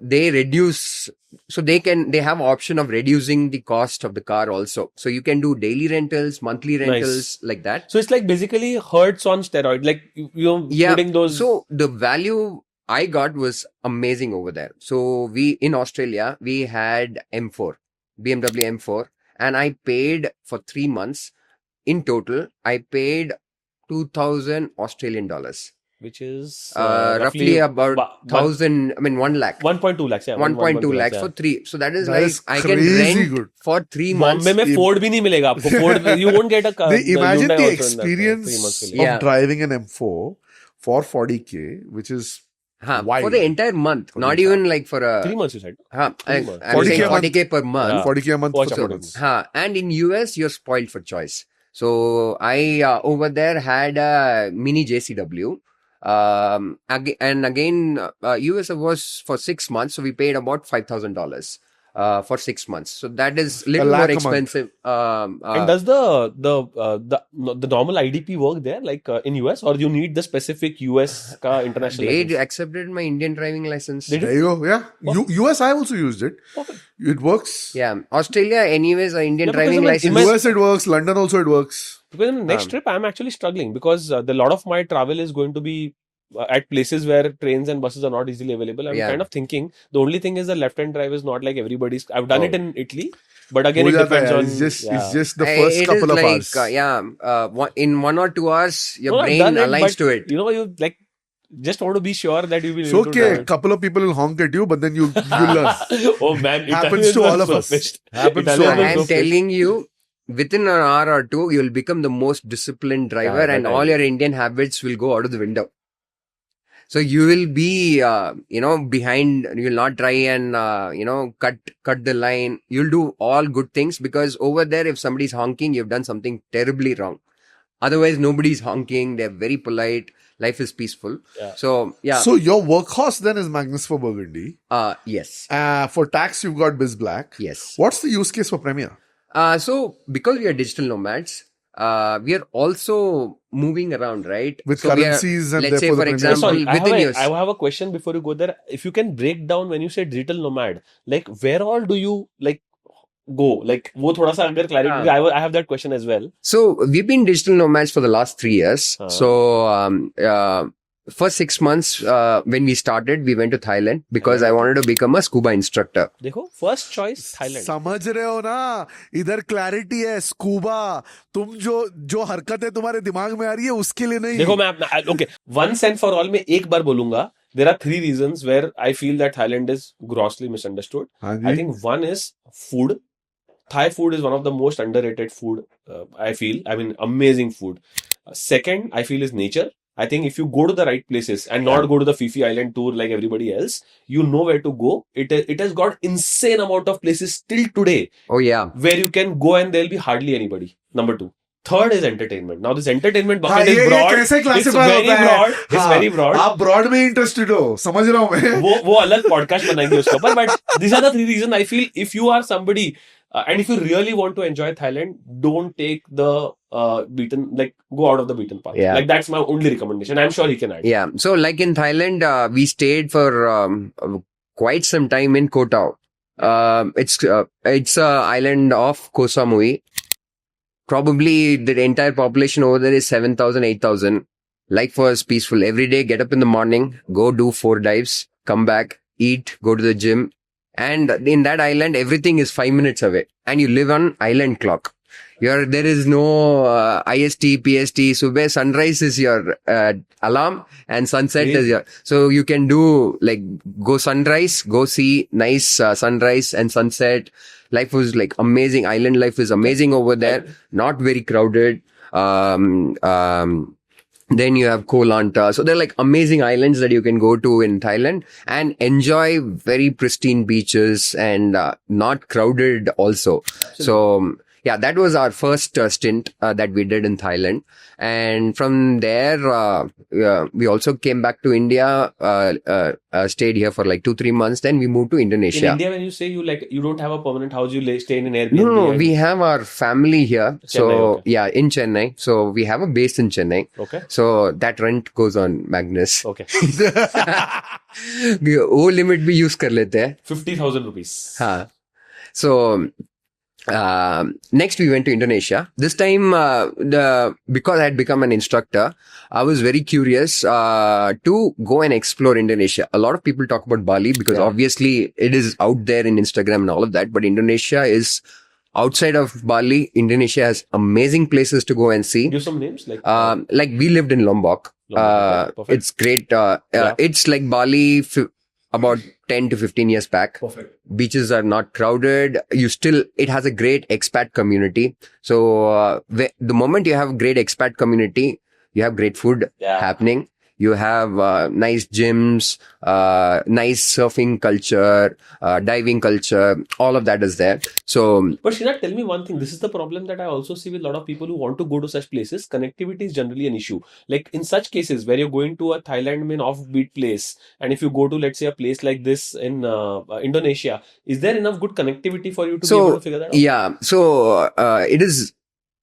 Speaker 2: they reduce, so they have option of reducing the cost of the car also. So you can do daily rentals, monthly rentals, like that.
Speaker 3: So it's like basically Hertz on steroid, like you're putting those.
Speaker 2: So the value I got was amazing over there. So in Australia, we had BMW M4, and I paid for 3 months. In total, I paid 2,000 Australian dollars.
Speaker 3: Which is
Speaker 2: roughly about 1 lakh.
Speaker 3: 1.2 lakhs. Yeah,
Speaker 2: 1.2 lakhs
Speaker 3: yeah.
Speaker 2: for 3. So that is
Speaker 1: That
Speaker 2: like
Speaker 1: is
Speaker 2: I can
Speaker 1: crazy
Speaker 2: rent
Speaker 1: good.
Speaker 2: for 3 months.
Speaker 3: Bombay में Ford भी नहीं मिलेगा आपको. Ford, you won't get a car.
Speaker 1: Imagine
Speaker 3: Hyundai
Speaker 1: the
Speaker 3: also in that, 3 months
Speaker 1: experience
Speaker 3: के
Speaker 1: of
Speaker 3: लिए.
Speaker 2: Yeah.
Speaker 1: driving an M4 for 40K, which is wild.
Speaker 2: For the entire month,
Speaker 1: For
Speaker 2: not
Speaker 1: the
Speaker 2: even like for a
Speaker 3: 3 months you said.
Speaker 2: I'm
Speaker 1: 40K
Speaker 2: saying
Speaker 1: a month.
Speaker 2: 40K per month.
Speaker 3: Yeah.
Speaker 1: 40K a month
Speaker 3: For
Speaker 1: for 3
Speaker 3: Chapatis.
Speaker 1: months.
Speaker 2: And in US, you're spoiled for choice. So I over there had a mini JCW. Again, US was for 6 months, so we paid about $5,000 for 6 months. So that is a little
Speaker 1: lakh
Speaker 2: more
Speaker 1: a month.
Speaker 2: expensive.
Speaker 3: And does the normal IDP work there, like in US, or you need the specific US ka international
Speaker 2: they
Speaker 3: license?
Speaker 2: accepted my Indian driving license.
Speaker 3: Did
Speaker 1: There you go. Yeah. US, I also used it. It works.
Speaker 2: Yeah, Australia, anyways, Indian
Speaker 3: Yeah, because
Speaker 2: driving
Speaker 3: in my-
Speaker 2: license.
Speaker 1: US, it works. London also, it works.
Speaker 3: Because in the next trip, I'm actually struggling because a lot of my travel is going to be at places where trains and buses are not easily available. I'm
Speaker 2: Yeah.
Speaker 3: kind of thinking the only thing is the left-hand drive is not like everybody's. I've done it in Italy, but again,
Speaker 1: हो
Speaker 3: it
Speaker 1: जाता
Speaker 3: depends
Speaker 1: है.
Speaker 3: on.
Speaker 1: It's just the
Speaker 2: It
Speaker 1: first
Speaker 2: is
Speaker 1: couple of
Speaker 2: like,
Speaker 1: hours.
Speaker 2: in 1 or 2 hours, your
Speaker 3: No, I've
Speaker 2: brain
Speaker 3: done it,
Speaker 2: aligns
Speaker 3: but,
Speaker 2: to it.
Speaker 3: You know, you like just want to be sure that you will.
Speaker 1: It's
Speaker 3: be able to
Speaker 1: okay.
Speaker 3: drive
Speaker 1: A
Speaker 3: it.
Speaker 1: couple of people will honk at you, but then you learn.
Speaker 3: Oh man,
Speaker 1: Happens
Speaker 3: Italians
Speaker 1: to
Speaker 3: are
Speaker 1: all of
Speaker 3: so
Speaker 1: us.
Speaker 3: pissed.
Speaker 1: Happens to
Speaker 3: Italians
Speaker 1: all of
Speaker 3: are
Speaker 2: I
Speaker 1: us.
Speaker 3: so
Speaker 2: am
Speaker 3: pissed.
Speaker 2: telling you, within an hour or two, you'll become the most disciplined driver,
Speaker 3: that
Speaker 2: and
Speaker 3: I
Speaker 2: all
Speaker 3: know.
Speaker 2: your Indian habits will go out of the window. So you will be, behind. You will not try and, cut the line. You'll do all good things, because over there, if somebody's honking, you've done something terribly wrong. Otherwise, nobody's honking. They're very polite. Life is peaceful.
Speaker 3: Yeah.
Speaker 2: So, yeah.
Speaker 1: So your workhorse then is Magnus for Burgundy.
Speaker 2: Yes.
Speaker 1: For tax, you've got BizBlack.
Speaker 2: Yes.
Speaker 1: What's the use case for Premier?
Speaker 2: So because we are digital nomads, we are also moving around, right?
Speaker 1: With
Speaker 2: So we are-
Speaker 1: currencies and
Speaker 2: let's say,
Speaker 1: therefore
Speaker 2: for
Speaker 1: the
Speaker 2: example,
Speaker 3: Sorry,
Speaker 2: within US.
Speaker 3: I have a question before you go there. If you can break down when you say digital nomad, like where all do you like go? Like वो थोड़ा सा अगर clarity, I have that question as well.
Speaker 2: So we've been digital nomads for the last 3 years. So for 6 months, when we started, we went to Thailand because I wanted to become a scuba instructor.
Speaker 3: देखो first choice Thailand.
Speaker 1: समझ रहे हो ना, इधर clarity है. Scuba, तुम जो हरकतें तुम्हारे दिमाग में आ रही है उसके लिए नहीं.
Speaker 3: देखो मैं okay, once and for all मैं एक बार बोलूंगा. There are 3 reasons where I feel that Thailand is grossly misunderstood.
Speaker 1: हाँ जी.
Speaker 3: I think one is food. Thai food is one of the most underrated food. I feel. I mean, amazing food. Second, I feel is nature. I think if you go to the right places and not go to the Fifi Island tour like everybody else, you know where to go. It has got insane amount of places still today
Speaker 2: Oh yeah.
Speaker 3: where you can go and there'll be hardly anybody. Number 2. Third is entertainment. Now this entertainment
Speaker 1: हाँ,
Speaker 3: bucket is
Speaker 1: ये
Speaker 3: broad.
Speaker 1: कैसे
Speaker 3: It's
Speaker 1: classify
Speaker 3: very
Speaker 1: होता है?
Speaker 3: broad. It's
Speaker 1: हाँ,
Speaker 3: very broad.
Speaker 1: आप broad में interested हो, समझ रहा हूँ मैं.
Speaker 3: वो अलग podcast बनाएंगे उसके ऊपर. But these are the 3 reasons I feel if you are somebody and if you really want to enjoy Thailand, don't take the go out of the beaten path.
Speaker 2: Yeah.
Speaker 3: Like that's my only recommendation. I'm sure he can add.
Speaker 2: Yeah. So like in Thailand, we stayed for quite some time in Koh Tao. It's a island off Koh Samui. Probably the entire population over there is 7,000, 8,000. Life was peaceful. Every day, get up in the morning, go do 4 dives, come back, eat, go to the gym. And in that island, everything is 5 minutes away. And you live on island clock. There is no IST, PST. Subah sunrise is your alarm, and sunset is your. So you can do like go sunrise, go see nice sunrise and sunset. Life was like amazing. Island life is amazing over there. Not very crowded. Then you have Koh Lanta. So they're like amazing islands that you can go to in Thailand and enjoy very pristine beaches and not crowded also. So yeah, that was our first stint that we did in Thailand. And from there, we also came back to India, stayed here for like 2-3 months. Then we moved to
Speaker 3: In
Speaker 2: Indonesia.
Speaker 3: India, when you say you don't have a permanent house, you stay in an Airbnb.
Speaker 2: No,
Speaker 3: and-
Speaker 2: we have our family here. So,
Speaker 3: Chennai, okay.
Speaker 2: yeah, in Chennai. So, we have a base in Chennai.
Speaker 3: Okay.
Speaker 2: So, that rent goes on Magnus.
Speaker 3: Okay.
Speaker 2: वो limit भी use कर लेते हैं.
Speaker 3: 50,000 rupees.
Speaker 2: हाँ. So next we went to Indonesia. This time because I had become an instructor, I was very curious to go and explore Indonesia. A lot of people talk about Bali because obviously it is out there in Instagram and all of that, but Indonesia is outside of Bali. Indonesia has amazing places to go and see.
Speaker 3: Give some names like
Speaker 2: We lived in Lombok.
Speaker 3: Lombok, okay, perfect.
Speaker 2: It's great. It's like Bali about 10 to 15 years back.
Speaker 3: perfect.
Speaker 2: Beaches are not crowded. It has a great expat community. So the moment you have a great expat community, you have great food happening. You have nice gyms, nice surfing culture, diving culture. All of that is there. So,
Speaker 3: But Srinat, tell me one thing. This is the problem that I also see with a lot of people who want to go to such places. Connectivity is generally an issue. Like in such cases where you're going to a Thailand main offbeat place, and if you go to, let's say, a place like this in Indonesia, is there enough good connectivity for you to be able to figure that out?
Speaker 2: yeah. So it is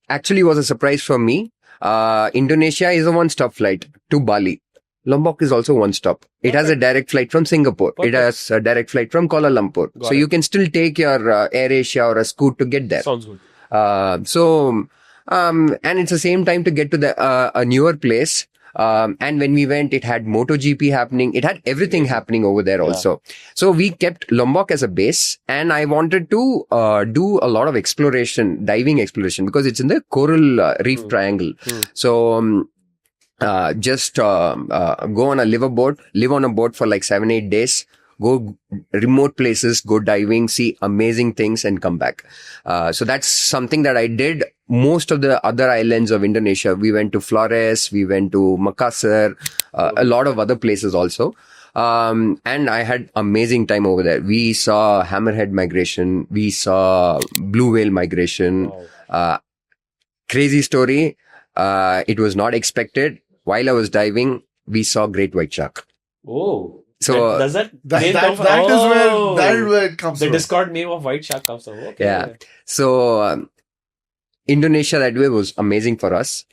Speaker 2: actually was a surprise for me. Indonesia is a one-stop flight to Bali. Lombok is also one stop. It has a direct flight from Singapore.
Speaker 3: Perfect.
Speaker 2: It has a direct flight from Kuala Lumpur.
Speaker 3: Got
Speaker 2: So
Speaker 3: it.
Speaker 2: you can still take your AirAsia or a Scoot to get there.
Speaker 3: Sounds good.
Speaker 2: And it's the same time to get to a newer place. And when we went, it had MotoGP happening. It had everything happening over there also. So we kept Lombok as a base, and I wanted to do a lot of diving exploration, because it's in the coral reef triangle. So just go on a live on a boat for like 7-8 days, go remote places, go diving, see amazing things, and come back. So that's something that I did. Most of the other islands of Indonesia, we went to Flores, we went to Makassar, a lot of other places also. And I had amazing time over there. We saw hammerhead migration, we saw blue whale migration. Crazy story. It was not expected. While I was diving, we saw great white shark.
Speaker 3: Oh.
Speaker 2: So
Speaker 3: does that
Speaker 1: That
Speaker 3: name
Speaker 1: is
Speaker 3: come from-
Speaker 1: where it comes
Speaker 3: the
Speaker 1: from.
Speaker 3: Discord name of white shark comes from. Okay.
Speaker 2: Yeah. So Indonesia that way was amazing for us.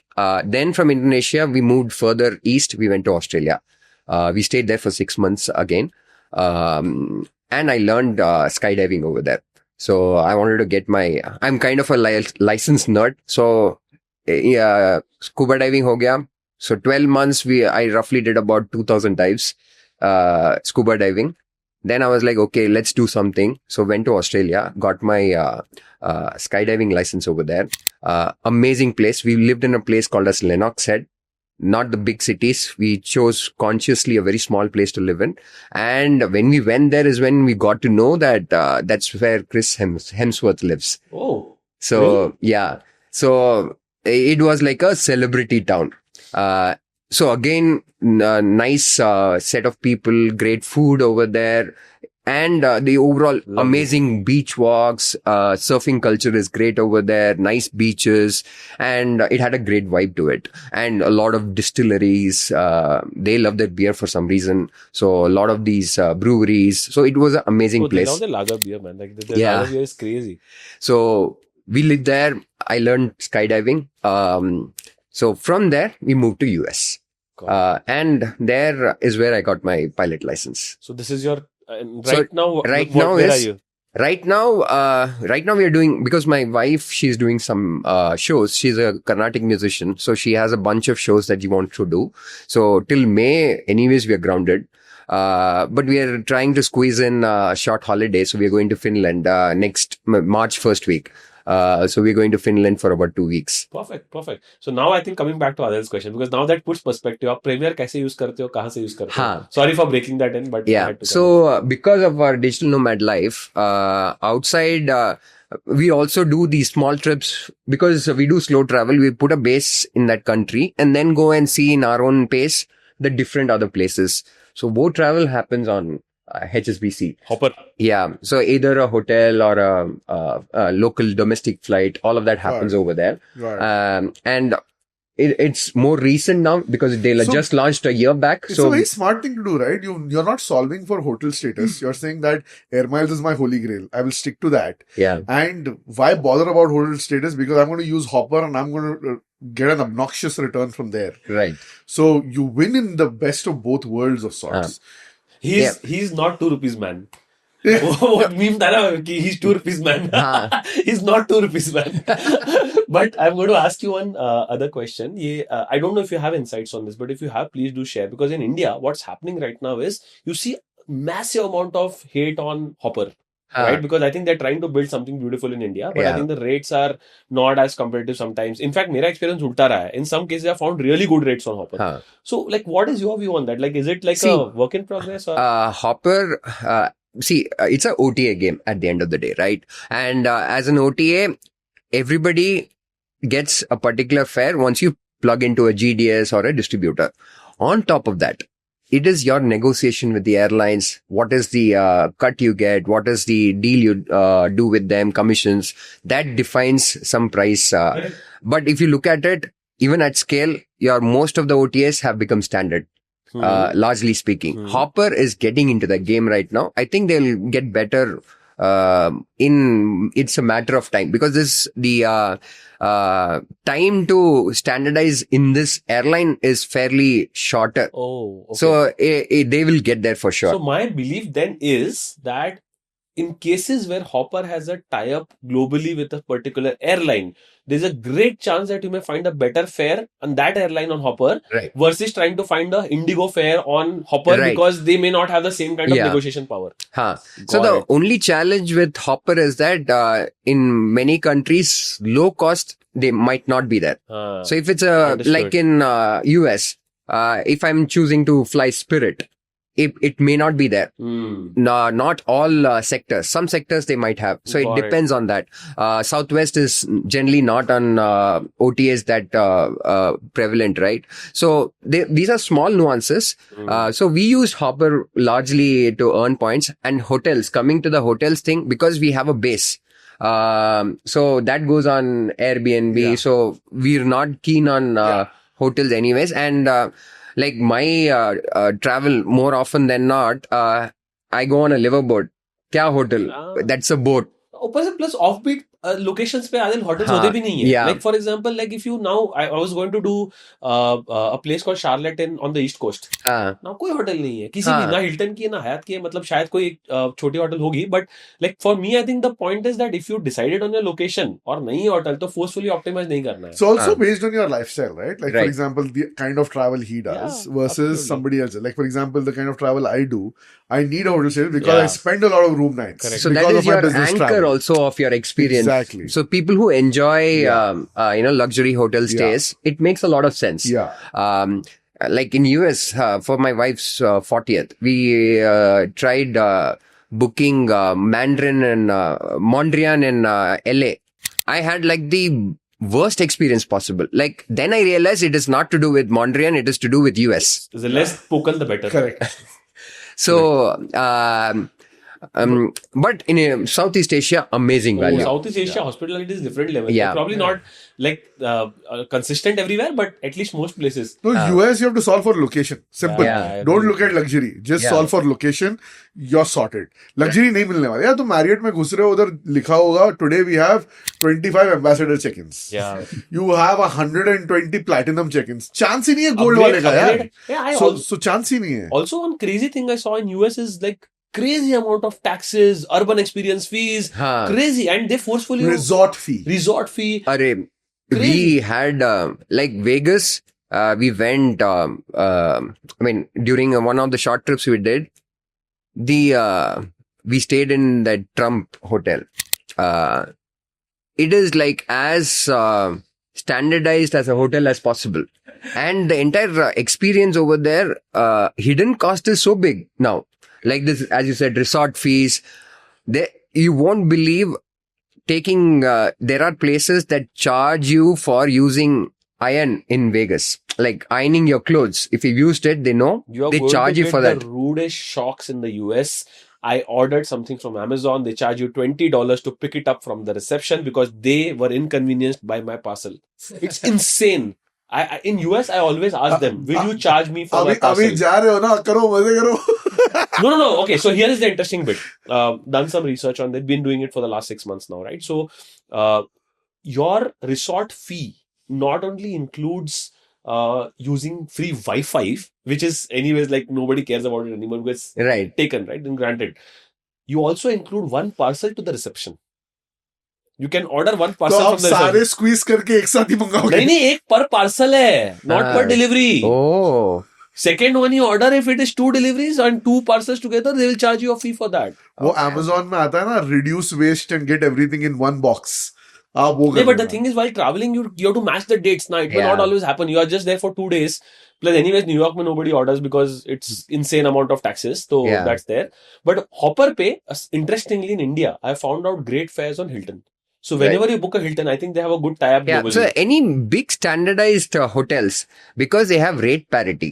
Speaker 2: Then from Indonesia, we moved further east. We went to Australia. We stayed there for 6 months again. And I learned skydiving over there. So I wanted to get I'm kind of a licensed nerd. So scuba diving ho gaya. So 12 months, I roughly did about 2,000 dives, scuba diving. Then I was like, okay, let's do something. So went to Australia, got my skydiving license over there. Amazing place. We lived in a place called as Lennox Head. Not the big cities. We chose consciously a very small place to live in. And when we went there is when we got to know that that's where Chris Hemsworth lives.
Speaker 3: Oh.
Speaker 2: So, yeah. So it was like a celebrity town. So again, nice set of people, great food over there, and the overall amazing beach walks. Surfing culture is great over there, nice beaches, and it had a great vibe to it. And a lot of distilleries, they love their beer for some reason. So a lot of these breweries. So it was an amazing
Speaker 3: Oh, they
Speaker 2: place.
Speaker 3: love the lager beer, man. Like the
Speaker 2: Yeah.
Speaker 3: lager beer is crazy.
Speaker 2: So we lived there. I learned skydiving. So from there, we moved to US. And there is where I got my pilot license.
Speaker 3: So this is your
Speaker 2: So
Speaker 3: now.
Speaker 2: Right
Speaker 3: where
Speaker 2: now
Speaker 3: are
Speaker 2: is
Speaker 3: you?
Speaker 2: right now we are doing, because my wife, she's doing some shows. She's a Carnatic musician, so she has a bunch of shows that she wants to do. So till May, anyways, we are grounded. But we are trying to squeeze in a short holiday. So we are going to Finland next March first week. So we're going to Finland for about 2 weeks.
Speaker 3: Perfect. So now I think coming back to Adil's question, because now that puts perspective. आप Premiere कैसे use करते हो, कहाँ से use करते हो?
Speaker 2: हाँ.
Speaker 3: Sorry for breaking that in, but I
Speaker 2: Yeah.
Speaker 3: had to
Speaker 2: So because of our digital nomad life, outside, we also do these small trips because we do slow travel. We put a base in that country and then go and see in our own pace the different other places. So boat travel happens on HSBC.
Speaker 3: Hopper.
Speaker 2: Yeah. So either a hotel or a local domestic flight, all of that happens
Speaker 1: Right.
Speaker 2: over there.
Speaker 1: Right.
Speaker 2: And it's more recent now because they
Speaker 1: So-
Speaker 2: just launched a year back.
Speaker 1: It's
Speaker 2: So
Speaker 1: a very smart thing to do, right? You're not solving for hotel status. You're saying that air miles is my holy grail. I will stick to that.
Speaker 2: yeah.
Speaker 1: And why bother about hotel status? Because I'm going to use Hopper and I'm going to get an obnoxious return from there.
Speaker 2: Right.
Speaker 1: So you win in the best of both worlds of sorts.
Speaker 3: He's not 2 rupees man. What meme tha na ki he's 2 rupees man. He's not 2 rupees man. But I'm going to ask you one other question. I don't know if you have insights on this, but if you have, please do share. Because in India, what's happening right now is you see massive amount of hate on Hopper. Right? Because I think they're trying to build something beautiful in India, but I think the rates are not as competitive sometimes. In fact, my experience ulta raha hai. In some cases, I found really good rates on Hopper. So, like, what is your view on that? Like, is it like a work in progress? Or?
Speaker 2: Hopper, it's a OTA game at the end of the day, right? And as an OTA, everybody gets a particular fare once you plug into a GDS or a distributor. On top of that, it is your negotiation with the airlines. What is the cut you get? What is the deal you do with them? Commissions. That defines some price. But if you look at it, even at scale, most of the OTAs have become standard. Largely speaking, Hopper is getting into the game right now. I think they'll get better. It's a matter of time because the time to standardize in this airline is fairly shorter.
Speaker 3: Oh, okay.
Speaker 2: So they will get there for sure.
Speaker 3: So my belief then is that in cases where Hopper has a tie-up globally with a particular airline, there's a great chance that you may find a better fare on that airline on Hopper versus trying to find a Indigo fare on Hopper because they may not have the same kind of negotiation power.
Speaker 2: So the only challenge with Hopper is that in many countries, low cost, they might not be there. So if it's like in US, if I'm choosing to fly Spirit, it may not be there. No, not all sectors. Some sectors they might have. So it depends on that. Southwest is generally not on OTAs that prevalent, right? So these are small nuances. So we use Hopper largely to earn points, and hotels, coming to the hotels thing, because we have a base. So that goes on Airbnb. So we're not keen on hotels anyways. And like my travel, more often than not, I go on a liverboat. Kya hotel? That's a boat.
Speaker 3: ऊपर से plus offbeat locations पे आधे hotels होते भी नहीं है. Like for example, like if you now, I was going to do a place called Charlotte on the East Coast. Now कोई hotel नहीं है. किसी भी, ना Hilton की है, ना Hyatt की है. मतलब शायद कोई छोटी hotel होगी. But like for me, I think the point is that if you decided on your location और नहीं hotel, तो forcefully optimize नहीं करना है.
Speaker 1: So also based on your lifestyle, right? Like for example, the kind of travel he does versus somebody else. Like for example, the kind of travel I do, I need a hotel stay because I spend a lot of room nights.
Speaker 2: So that is your anchor also of your experience.
Speaker 1: Exactly.
Speaker 2: So people who enjoy, luxury hotel stays, it makes a lot of sense. Like in US, for my wife's 40th, we tried booking Mondrian in LA. I had like the worst experience possible. Like then I realized it is not to do with Mondrian, it is to do with US.
Speaker 3: The less spoken, the better.
Speaker 1: Correct.
Speaker 2: So, but in Southeast Asia, amazing value.
Speaker 3: Southeast Asia hospitality is different level. Probably not like consistent everywhere, but at least most places.
Speaker 1: No, US you have to solve for location. Simple. Don't look at luxury. Just solve for location. You're sorted. Luxury नहीं मिलने वाला. यार तुम Marriott में घुस रहे हो उधर लिखा होगा. Today we have 25 ambassador check-ins. You have 120 platinum check-ins. Chance ही नहीं है gold वाले का यार. So chance ही नहीं है.
Speaker 3: Also one crazy thing I saw in US is like crazy amount of taxes, urban experience fees, crazy, and they forcefully
Speaker 1: resort fee.
Speaker 2: Arre, we had like Vegas. We went. During one of the short trips we did, we stayed in the Trump hotel. It is like as standardized as a hotel as possible, and the entire experience over there, hidden cost is so big now. Like this, as you said, resort fees. You won't believe there are places that charge you for using iron in Vegas, like ironing your clothes. If you've used it, they know.
Speaker 3: You are
Speaker 2: They
Speaker 3: going
Speaker 2: charge
Speaker 3: to
Speaker 2: you
Speaker 3: get
Speaker 2: for
Speaker 3: the
Speaker 2: that.
Speaker 3: rudest shocks in the US. I ordered something from Amazon. They charge you $20 to pick it up from the reception because they were inconvenienced by my parcel. It's insane. In US, I always ask them, will you charge me for my parcel?
Speaker 1: अभी जा रहे हो ना, करो मजे करो.
Speaker 3: No. Okay, so here is the interesting bit. Done some research on that. Been doing it for the last 6 months now, right? So, your resort fee not only includes using free Wi-Fi, which is anyways like nobody cares about it anymore because it's
Speaker 2: Right.
Speaker 3: taken, right? And granted, you also include one parcel to the reception. You can order one
Speaker 1: तो
Speaker 3: parcel
Speaker 1: आप
Speaker 3: from the
Speaker 1: सारे
Speaker 3: reception.
Speaker 1: Squeeze करके एक साथ ही मंगाओगे.
Speaker 3: नहीं, एक per parcel है, not per
Speaker 2: Ah.
Speaker 3: delivery.
Speaker 2: Oh.
Speaker 3: Second one you order, if it is 2 deliveries and 2 parcels together, they will charge you a fee for that.
Speaker 1: वो Amazon में आता है ना, reduce waste and get everything in one box. आप वो
Speaker 3: Yeah,
Speaker 1: कर
Speaker 3: but the
Speaker 1: लेना.
Speaker 3: thing is, while traveling, you have to match the dates. Now, it will not
Speaker 2: Yeah.
Speaker 3: always happen. You are just there for 2 days. Plus, anyways, New York, mein nobody orders because it's insane amount of taxes. So
Speaker 2: Yeah.
Speaker 3: that's there. But Hopper Pay, interestingly, in India, I found out great fares on Hilton. So whenever you book a Hilton, I think they have a good tie-up
Speaker 2: Yeah.
Speaker 3: globally.
Speaker 2: So any big standardized hotels, because they have rate parity.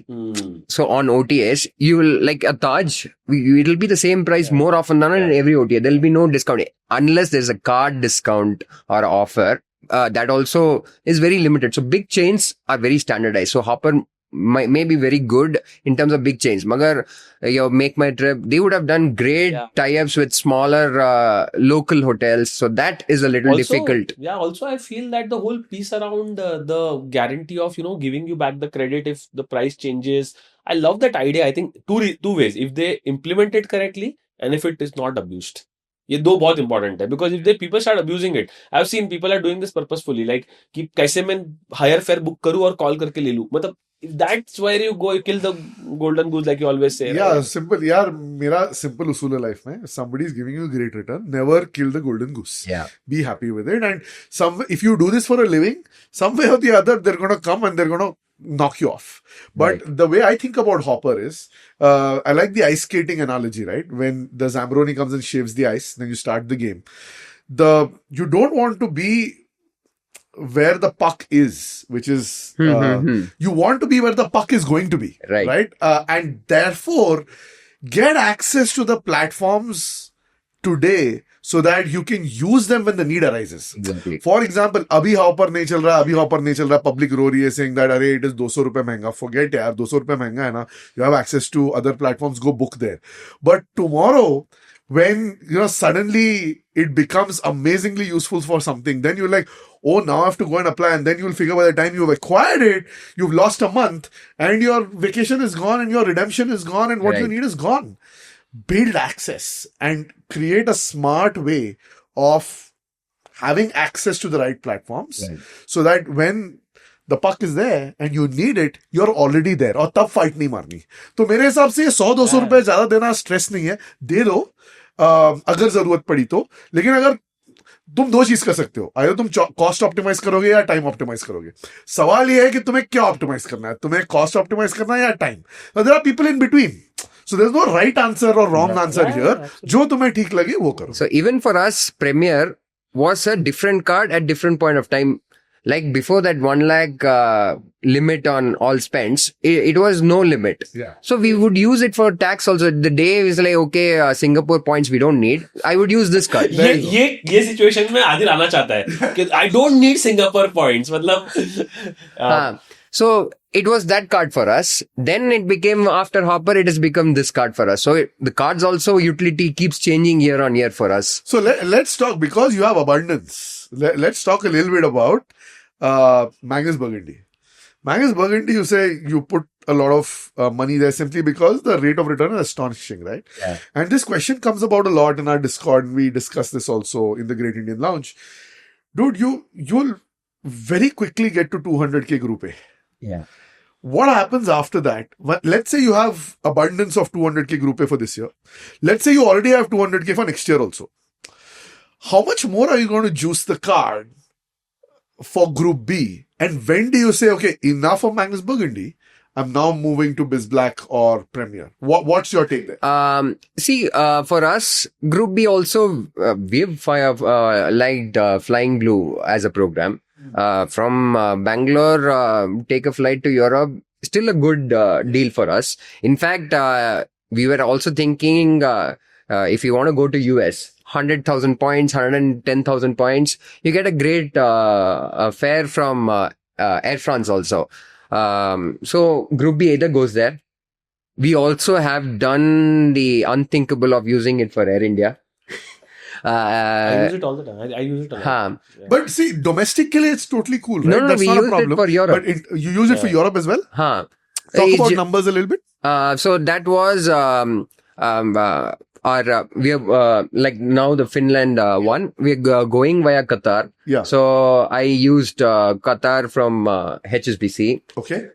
Speaker 2: So on OTAs, you will like a Taj, it'll be the same price more often than in every OTA. There'll be no discount unless there's a card discount or offer. That also is very limited. So big chains are very standardized. So Hopper may be very good in terms of big chains. Magar, your Make My Trip, they would have done great tie-ups with smaller local hotels. So that is a little difficult.
Speaker 3: Yeah, also I feel that the whole piece around the guarantee of, giving you back the credit if the price changes. I love that idea. I think two ways. If they implement it correctly and if it is not abused. ये दो बहुत important है because if people start abusing it, I've seen people are doing this purposefully, like कि कैसे मैं higher fare book करूँ और call करके ले लूँ. मतलब if that's where you go, you kill the golden goose like you always say.
Speaker 1: Yeah,
Speaker 3: right?
Speaker 1: simple. यार मेरा simple उसूल है life में. Somebody is giving you a great return. Never kill the golden goose.
Speaker 2: Yeah.
Speaker 1: Be happy with it. And if you do this for a living, some way or the other, they're gonna come and they're gonna knock you off. But the way I think about Hopper is, I like the ice skating analogy, right? When the Zambroni comes and shaves the ice, then you start the game. You don't want to be where the puck is, which is, you want to be where the puck is going to be.
Speaker 2: Right.
Speaker 1: And therefore, get access to the platforms today so that you can use them when the need arises.
Speaker 2: Exactly.
Speaker 1: For example, अभी Hopper नहीं चल रहा, public रो रही है saying that अरे it is 200 रुपए महंगा. Forget यार, 200 रुपए महंगा है ना. You have access to other platforms, go book there. But tomorrow, when suddenly it becomes amazingly useful for something, then you're like, oh, now I have to go and apply, and then you'll figure by the time you've acquired it, you've lost a month, and your vacation is gone, and your redemption is gone, and what you need is gone. Build access and create a smart way of having access to the right platforms so that when the puck is there and you need it, you're already there. और तब fight नहीं मारनी. तो मेरे हिसाब से 100-200 रुपए ज्यादा देना स्ट्रेस नहीं है. दे दो अगर जरूरत पड़ी तो. लेकिन अगर तुम दो चीज कर सकते हो, आइए तुम कॉस्ट ऑप्टिमाइज करोगे या टाइम ऑप्टिमाइज करोगे. सवाल ये है कि तुम्हें क्या ऑप्टिमाइज करना है. तुम्हें कॉस्ट ऑप्टिमाइज करना है या time. There are people in between. So there's no right answer or wrong answer here. जो तुम्हें ठीक लगे वो करो.
Speaker 2: So even for us, Premier was a different card at different point of time. Like before that 1 lakh limit on all spends, it was no limit.
Speaker 1: Yeah.
Speaker 2: So we would use it for tax also. The day is like, okay, Singapore points we don't need. I would use this card.
Speaker 3: ये situation में आदिल आना चाहता है कि I don't need Singapore points. मतलब
Speaker 2: So it was that card for us. Then it became, after Hopper, it has become this card for us. So the cards also utility keeps changing year on year for us.
Speaker 1: So let's talk, because you have abundance. Let's talk a little bit about Magnus Burgundy. Magnus Burgundy, you say you put a lot of money there simply because the rate of return is astonishing, right?
Speaker 2: Yeah.
Speaker 1: And this question comes about a lot in our Discord. We discuss this also in the Great Indian Lounge. Dude, you'll very quickly get to 200k group A.
Speaker 2: Yeah.
Speaker 1: What happens after that? Let's say you have abundance of 200k group A for this year. Let's say you already have 200k for next year also. How much more are you going to juice the card for group B? And when do you say, okay, enough of Magnus Burgundy, I'm now moving to BizBlack or Premier? What's your take there?
Speaker 2: For us, Group B also, we've liked Flying Blue as a program. From Bangalore, take a flight to Europe, still a good deal for us. In fact, we were also thinking if you want to go to US, 100,000 points, 110,000 points, you get a great fare from Air France also. So Group B either goes there. We also have done the unthinkable of using it for Air India.
Speaker 3: I use it all the time. I use it a lot. Yeah.
Speaker 1: But see, domestically, it's totally cool, right?
Speaker 2: No,
Speaker 1: That's
Speaker 2: we
Speaker 1: not a
Speaker 2: used it
Speaker 1: problem.
Speaker 2: for Europe.
Speaker 1: But you use it for Europe as well?
Speaker 2: Huh.
Speaker 1: Talk
Speaker 2: It's
Speaker 1: about
Speaker 2: ju-
Speaker 1: numbers a little bit.
Speaker 2: So that was we have like now the Finland one. We're going via Qatar.
Speaker 1: Yeah.
Speaker 2: So I used Qatar from HSBC.
Speaker 1: Okay.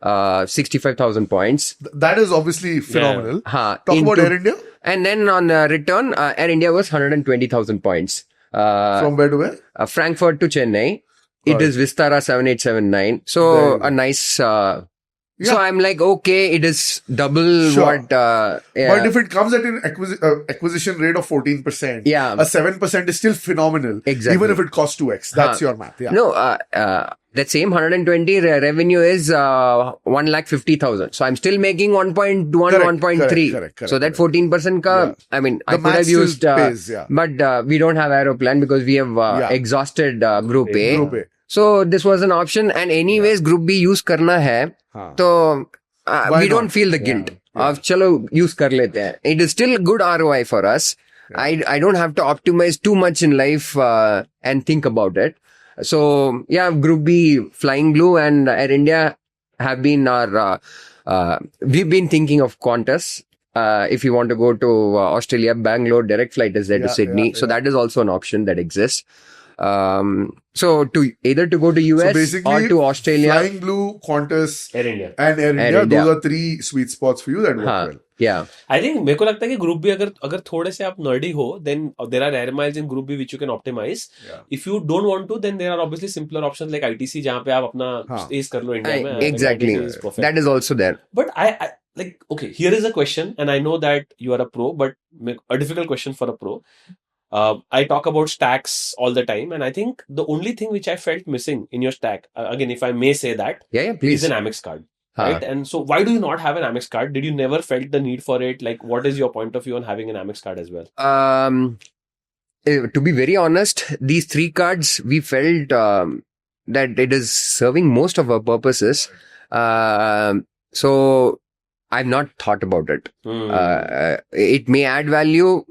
Speaker 2: 65,000 points.
Speaker 1: That is obviously phenomenal.
Speaker 2: Huh.
Speaker 1: Talk about Air India.
Speaker 2: And then on return, Air India was 120,000 points.
Speaker 1: From where to where?
Speaker 2: Frankfurt to Chennai.
Speaker 1: Got
Speaker 2: It is Vistara 7879. So
Speaker 1: There you go.
Speaker 2: a nice.
Speaker 1: Yeah.
Speaker 2: So I'm like, okay, it is double
Speaker 1: Sure.
Speaker 2: what.
Speaker 1: But if it comes at an acquisition rate of 14%,
Speaker 2: Yeah.
Speaker 1: a 7% is still phenomenal.
Speaker 2: Exactly.
Speaker 1: Even if it costs 2x. That's your math. Yeah.
Speaker 2: No, that same 120 revenue is 150,000. So I'm still making 1.1,
Speaker 1: Correct,
Speaker 2: 1.3.
Speaker 1: correct,
Speaker 2: So that
Speaker 1: correct.
Speaker 2: 14% ka,
Speaker 1: Yeah.
Speaker 2: I mean, I
Speaker 1: The
Speaker 2: could
Speaker 1: math
Speaker 2: have
Speaker 1: still
Speaker 2: used,
Speaker 1: pays, yeah.
Speaker 2: but we don't have Aeroplan because we have exhausted Group A.
Speaker 1: Group A.
Speaker 2: So this was an option. And anyways, Group B use karna hai.
Speaker 1: Huh.
Speaker 2: So
Speaker 1: Why
Speaker 2: we don't
Speaker 1: not?
Speaker 2: feel the guilt. Of chalo use kar lete hain. It is still good ROI for us. I don't have to optimize too much in life and think about it. So yeah, Group B, Flying Blue and Air India have been our. We've been thinking of Qantas. If you want to go to Australia, Bangalore direct flight is there to Sydney. So that is also an option that exists. So to either to go to
Speaker 1: So
Speaker 2: US
Speaker 1: basically,
Speaker 2: or to Australia.
Speaker 1: Flying Blue, Qantas,
Speaker 3: Air India.
Speaker 1: and Air India,
Speaker 2: India.
Speaker 1: those are three sweet spots for you that work
Speaker 2: हाँ,
Speaker 1: well.
Speaker 2: yeah.
Speaker 3: I think मेरे को लगता है कि group B अगर थोड़े से आप नर्डी हो then there are air miles in group B which you can optimize.
Speaker 1: Yeah.
Speaker 3: If you don't want to then there are obviously simpler options like ITC जहाँ पे आप अपना stays कर लो इंडिया में.
Speaker 2: Exactly.
Speaker 3: ITC is perfect.
Speaker 2: That is also there.
Speaker 3: But I like okay. Here is a question, and I know that you are a pro, but a difficult question for a pro. I talk about stacks all the time, and I think the only thing which I felt missing in your stack, again, if I may say that,
Speaker 2: Yeah,
Speaker 3: is
Speaker 2: please.
Speaker 3: an Amex card. Right? And so why do you not have an Amex card? Did you never felt the need for it? Like, what is your point of view on having an Amex card as well?
Speaker 2: To be very honest, these three cards, we felt that it is serving most of our purposes. So I've not thought about it. It may add value,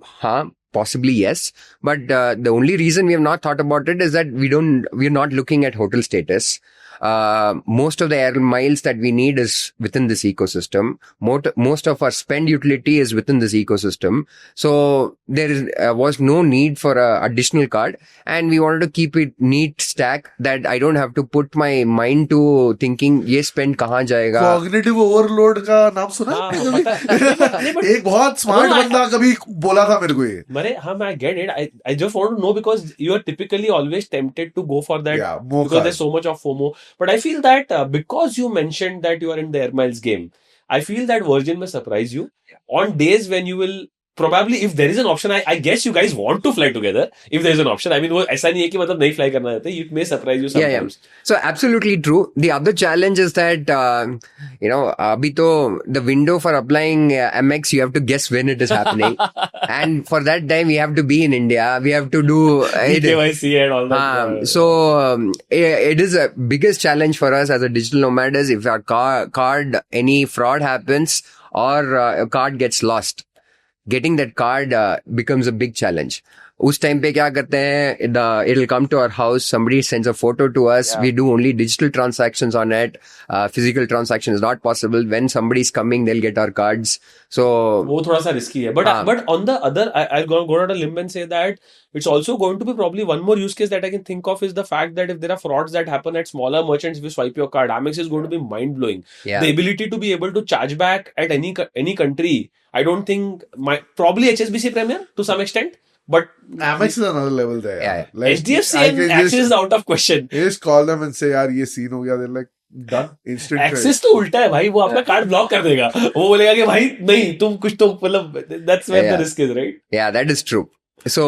Speaker 2: possibly yes. But the only reason we have not thought about it is that we're not looking at hotel status. Most of the air miles that we need is within this ecosystem. Most of our spend utility is within this ecosystem. So there was no need for a additional card, and we wanted to keep it neat stack that I don't have to put my mind to thinking ये spend कहाँ जाएगा.
Speaker 1: Cognitive overload का नाम सुना
Speaker 3: हाँ,
Speaker 1: है?
Speaker 3: पता है.
Speaker 1: एक बहुत स्मार्ट बंदा कभी बोला था मेरे को ये.
Speaker 3: Mare, I get it. I just want to know because you are typically always tempted to go for that
Speaker 1: more
Speaker 3: because
Speaker 1: cars.
Speaker 3: there's so much of FOMO. But I feel that because you mentioned that you are in the Air Miles game, I feel that Virgin may surprise you on days when you will probably, if there is an option, I guess you guys want to fly together. If there is an option, I mean, वो ऐसा नहीं है कि मतलब नहीं fly करना चाहते. It may surprise you sometimes.
Speaker 2: Yeah. So absolutely true. The other challenge is that अभी तो the window for applying Amex, you have to guess when it is happening, and for that time we have to be in India. We have to do
Speaker 3: KYC and all that.
Speaker 2: So it is a biggest challenge for us as a digital nomad is if our card any fraud happens or a card gets lost. Getting that card becomes a big challenge. उस time पे क्या करते हैं, it'll come to our house, somebody sends a photo to us, we do only digital transactions on it, physical transaction is not possible. When somebody's coming, they'll get our cards. So
Speaker 3: वो थोड़ा सा risky है. But on the other, I'll go out a limb and say that it's also going to be probably one more use case that I can think of is the fact that if there are frauds that happen at smaller merchants, if you swipe your card, Amex is going to be mind-blowing.
Speaker 2: Yeah.
Speaker 3: The ability to be able to charge back at any country, I don't think, probably HSBC Premier to some extent, but
Speaker 1: Amex is another level there.
Speaker 2: Yeah.
Speaker 1: Like,
Speaker 3: HDFC
Speaker 1: I
Speaker 3: and
Speaker 1: can
Speaker 3: Axis
Speaker 1: just-
Speaker 3: is out of question.
Speaker 1: You just call them and say, यार ये scene हो गया. They're like, done. Instant
Speaker 3: Axis तो उल्टा है भाई, वो आपका कार्ड ब्लॉक कर देगा. वो बोलेगा कि भाई नहीं तुम कुछ तो मतलब that's where the risk is, right?
Speaker 2: yeah, that is true. So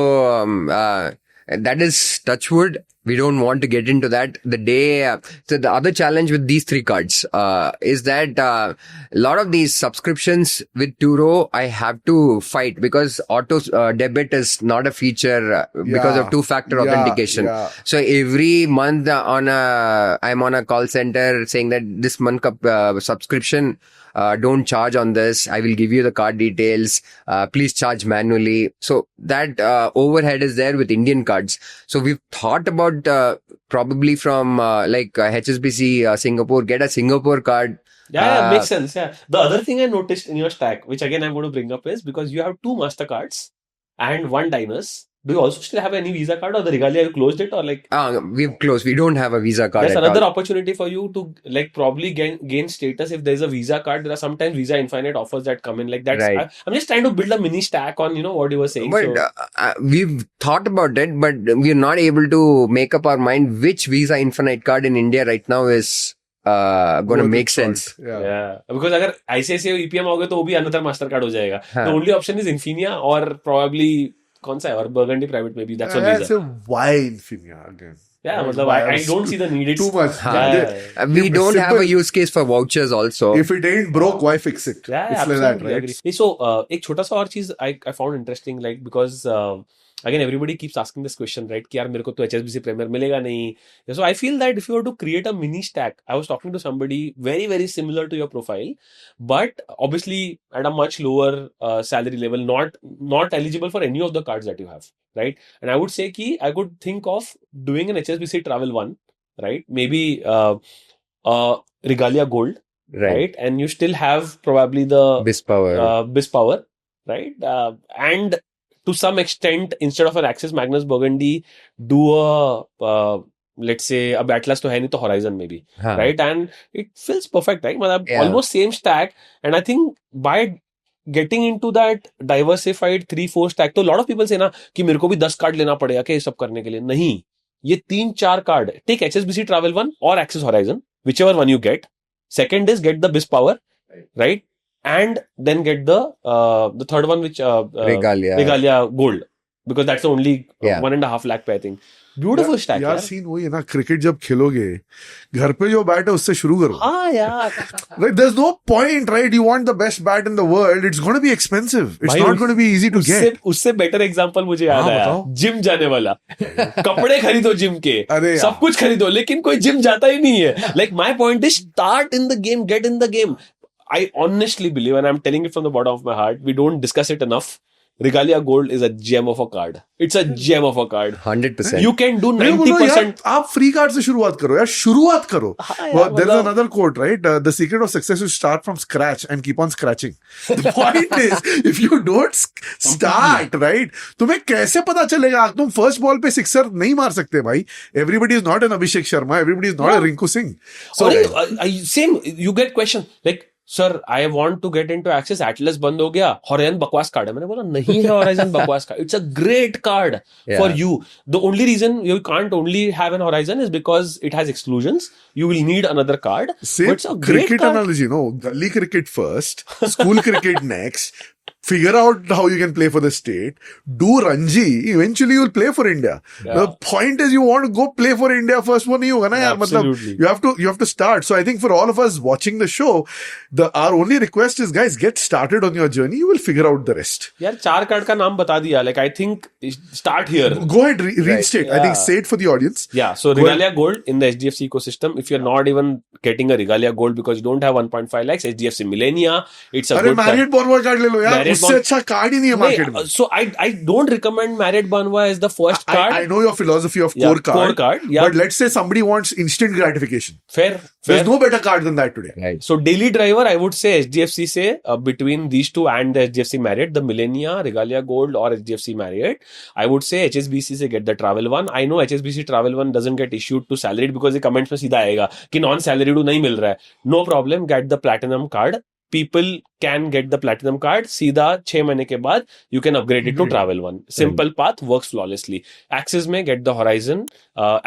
Speaker 2: that is touchwood. we don't want to get into that. So the other challenge with these three cards is that a lot of these subscriptions with Turo, I have to fight because auto debit is not a feature because of two-factor authentication.
Speaker 1: Yeah.
Speaker 2: So every month I'm on a call center saying that this month subscription, don't charge on this. I will give you the card details. Please charge manually. So that overhead is there with Indian cards. So we've thought about probably from HSBC Singapore, get a Singapore card.
Speaker 3: Yeah, makes sense. Yeah. The other thing I noticed in your stack, which again I'm going to bring up, is because you have 2 MasterCards and 1 Diners. Do you also still have any Visa card, or the Regalia you closed it, or like?
Speaker 2: We've closed. We don't have a Visa card.
Speaker 3: There's another opportunity for you to like probably gain status if there's a Visa card. There are sometimes Visa Infinite offers that come in. Like that's.
Speaker 2: Right.
Speaker 3: I'm just trying to build a mini stack on what you were saying.
Speaker 2: But we've thought about it, but we're not able to make up our mind which Visa Infinite card in India right now is going to make sense.
Speaker 3: Yeah. Because अगर ICICI EPM होगे तो वो भी another Mastercard हो जाएगा. The only option is Infinia or probably कौन सा है और Burgundy Private maybe. That's on Visa.
Speaker 1: Why Infinia again?
Speaker 3: Yeah, मतलब I don't see the need. It's
Speaker 1: too much.
Speaker 2: We don't have a use case for vouchers also.
Speaker 1: If it ain't broke, why fix it?
Speaker 3: Yeah,
Speaker 1: it's
Speaker 3: absolutely.
Speaker 1: like that, right?
Speaker 3: Agree. So, एक छोटा सा और चीज I found interesting, like because again everybody keeps asking this question, right? कि यार मेरे को तो HSBC Premier मिलेगा नहीं. So I feel that if you were to create a mini stack, I was talking to somebody very very similar to your profile, but obviously at a much lower salary level, not eligible for any of the cards that you have, right? And I would say कि I could think of doing an HSBC Travel one, right? Maybe Regalia Gold. Right, and you still have probably the BizPower, right? And to some extent, instead of an Axis Magnus Burgundy, do a let's say a Atlas to hai nahi to Horizon maybe, right? And it feels perfect, right? Almost same stack, and I think by getting into that diversified 3-4 stack, तो a lot of people say ना कि मेरे को भी 10 card लेना पड़ेगा क्या ये सब करने के लिए. नहीं, ये 3-4 card. Take HSBC Travel one or Axis Horizon, whichever one you get. Second is get the BizPower, right? And then get the third one, which Regalia Gold, because that's the only 1.5 lakh pe, I think. Beautiful stack.
Speaker 1: यार scene वही है ना, cricket जब खेलोगे घर पे जो bat है उससे शुरू करो.
Speaker 3: हाँ यार.
Speaker 1: Like there's no point, right? You want the best bat in the world. It's going to be expensive. It's not going to be easy to get.
Speaker 3: उससे बेटर एग्जांपल मुझे याद आया. जिम जाने वाला. कपड़े खरीदो जिम के. सब कुछ खरीदो, लेकिन कोई जिम जाता ही नहीं है. Like my point is, start in the game, get in the game. I honestly believe, and I'm telling it from the bottom of my heart, we don't discuss it enough. Regalia Gold is a gem of a card. It's a gem of a card.
Speaker 2: 100%.
Speaker 3: You can do 90%.
Speaker 1: आप free card से शुरुआत करो यार, शुरुआत करो. There's another quote, right? The secret of success is start from scratch and keep on scratching. The point is, if you don't start, right? तुम्हें कैसे पता चलेगा? तुम first ball पे sixer नहीं मार सकते भाई. Everybody is not an Abhishek Sharma. Everybody is not a Rinku Singh. So
Speaker 3: same. You get question like, sir I want to get into Axis, Atlas बंद हो गया, हॉराइजन बकवास कार्ड है. मैंने बोला नहीं है हॉराइजन बकवास card. It's a great card for you. The only reason you can't only have an horizon is because it has exclusions. You will need another card.
Speaker 1: It's a cricket analogy, no? Gully cricket first, school cricket next. Figure out how you can play for the state. Do Ranji. Eventually, you'll play for India. Yeah. The point is, you want to go play for India first. वो नहीं होगा ना यार. मतलब you have to start. So I think for all of us watching the show, our only request is, guys, get started on your journey. You will figure out the rest.
Speaker 3: यार 4 card का नाम बता दिया. Like I think start here.
Speaker 1: Go ahead, reinstate. I think say it for the audience.
Speaker 3: Yeah. So Regalia Gold in the HDFC ecosystem. If you're not even getting a Regalia Gold because you don't have 1.5 lakhs, HDFC Millennia. It's a good
Speaker 1: Marriott Bonvoy card ले लो यार. उससे अच्छा card ही नहीं है market में.
Speaker 3: So I don't recommend Marriott Bonvoy as the first card.
Speaker 1: I know your philosophy of core card. Yeah. But let's say somebody wants instant gratification.
Speaker 3: Fair.
Speaker 1: There's no better card than that today.
Speaker 3: Right. So daily driver, I would say HDFC से between these two and the HDFC Marriott, the Millennia, Regalia Gold or HDFC Marriott, I would say HSBC से get the travel one. I know HSBC travel one doesn't get issued to salaried because the comments में सीधा आएगा कि non salaried नहीं मिल रहा है. No problem, get the platinum card. People can get the platinum card. सीधा 6 महीने के बाद you can upgrade it to travel one. Simple path, works flawlessly. Axis में get the Horizon.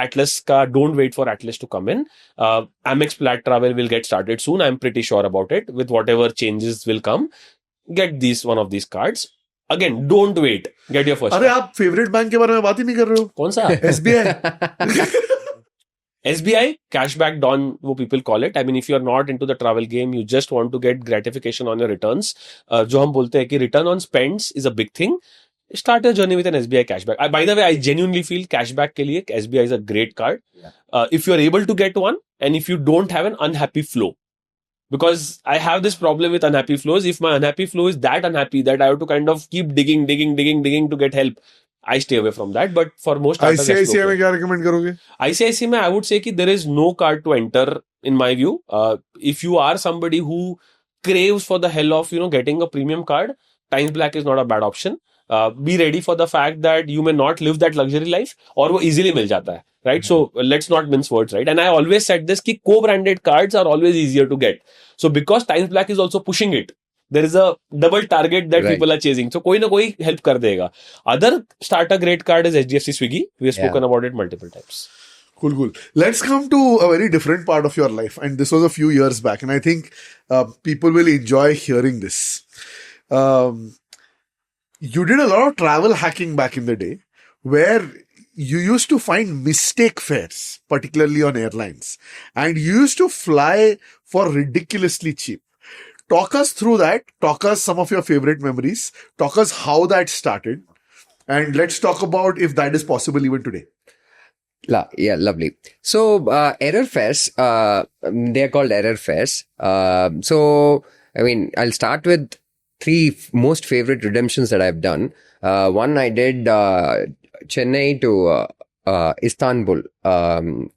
Speaker 3: Atlas का don't wait for Atlas to come in. Amex Plat Travel will get started soon. I'm pretty sure about it. With whatever changes will come, get one of these cards. again, don't wait. Get your first
Speaker 1: अरे
Speaker 3: car.
Speaker 1: आप favourite bank के बारे में बात ही नहीं कर रहे हो?
Speaker 3: कौन सा?
Speaker 1: SBI.
Speaker 3: SBI, cashback Don, wo people call it. I mean, if you're not into the travel game, you just want to get gratification on your returns. जो हम बोलते हैं कि return on spends is a big thing. Start your journey with an SBI cashback. By the way, I genuinely feel cashback के लिए SBI is a great card. If you're able to get one, and if you don't have an unhappy flow. Because I have this problem with unhappy flows. If my unhappy flow is that unhappy that I have to kind of keep digging to get help, I stay away from that. But for most starters,
Speaker 1: ICICI में क्या recommend करोगे?
Speaker 3: ICICI में I would say कि there is no card to enter in my view. If you are somebody who craves for the hell of getting a premium card, Times Black is not a bad option. Be ready for the fact that you may not live that luxury life, और वो easily मिल जाता है, right? So let's not mince words, right? And I always said this कि co-branded cards are always easier to get. So because Times Black is also pushing it, there is a double target that people are chasing. So कोई ना कोई help कर देगा. Other starter great card is HDFC Swiggy. We have spoken about it multiple times.
Speaker 1: Cool. Let's come to a very different part of your life. And this was a few years back. And I think people will enjoy hearing this. You did a lot of travel hacking back in the day where you used to find mistake fares, particularly on airlines. And you used to fly for ridiculously cheap. Talk us through that. Talk us some of your favorite memories. Talk us how that started. And let's talk about if that is possible even today.
Speaker 2: Yeah, lovely. So, error fares, they're called error fares. So, I mean, I'll start with three most favorite redemptions that I've done. One, I did Chennai to Istanbul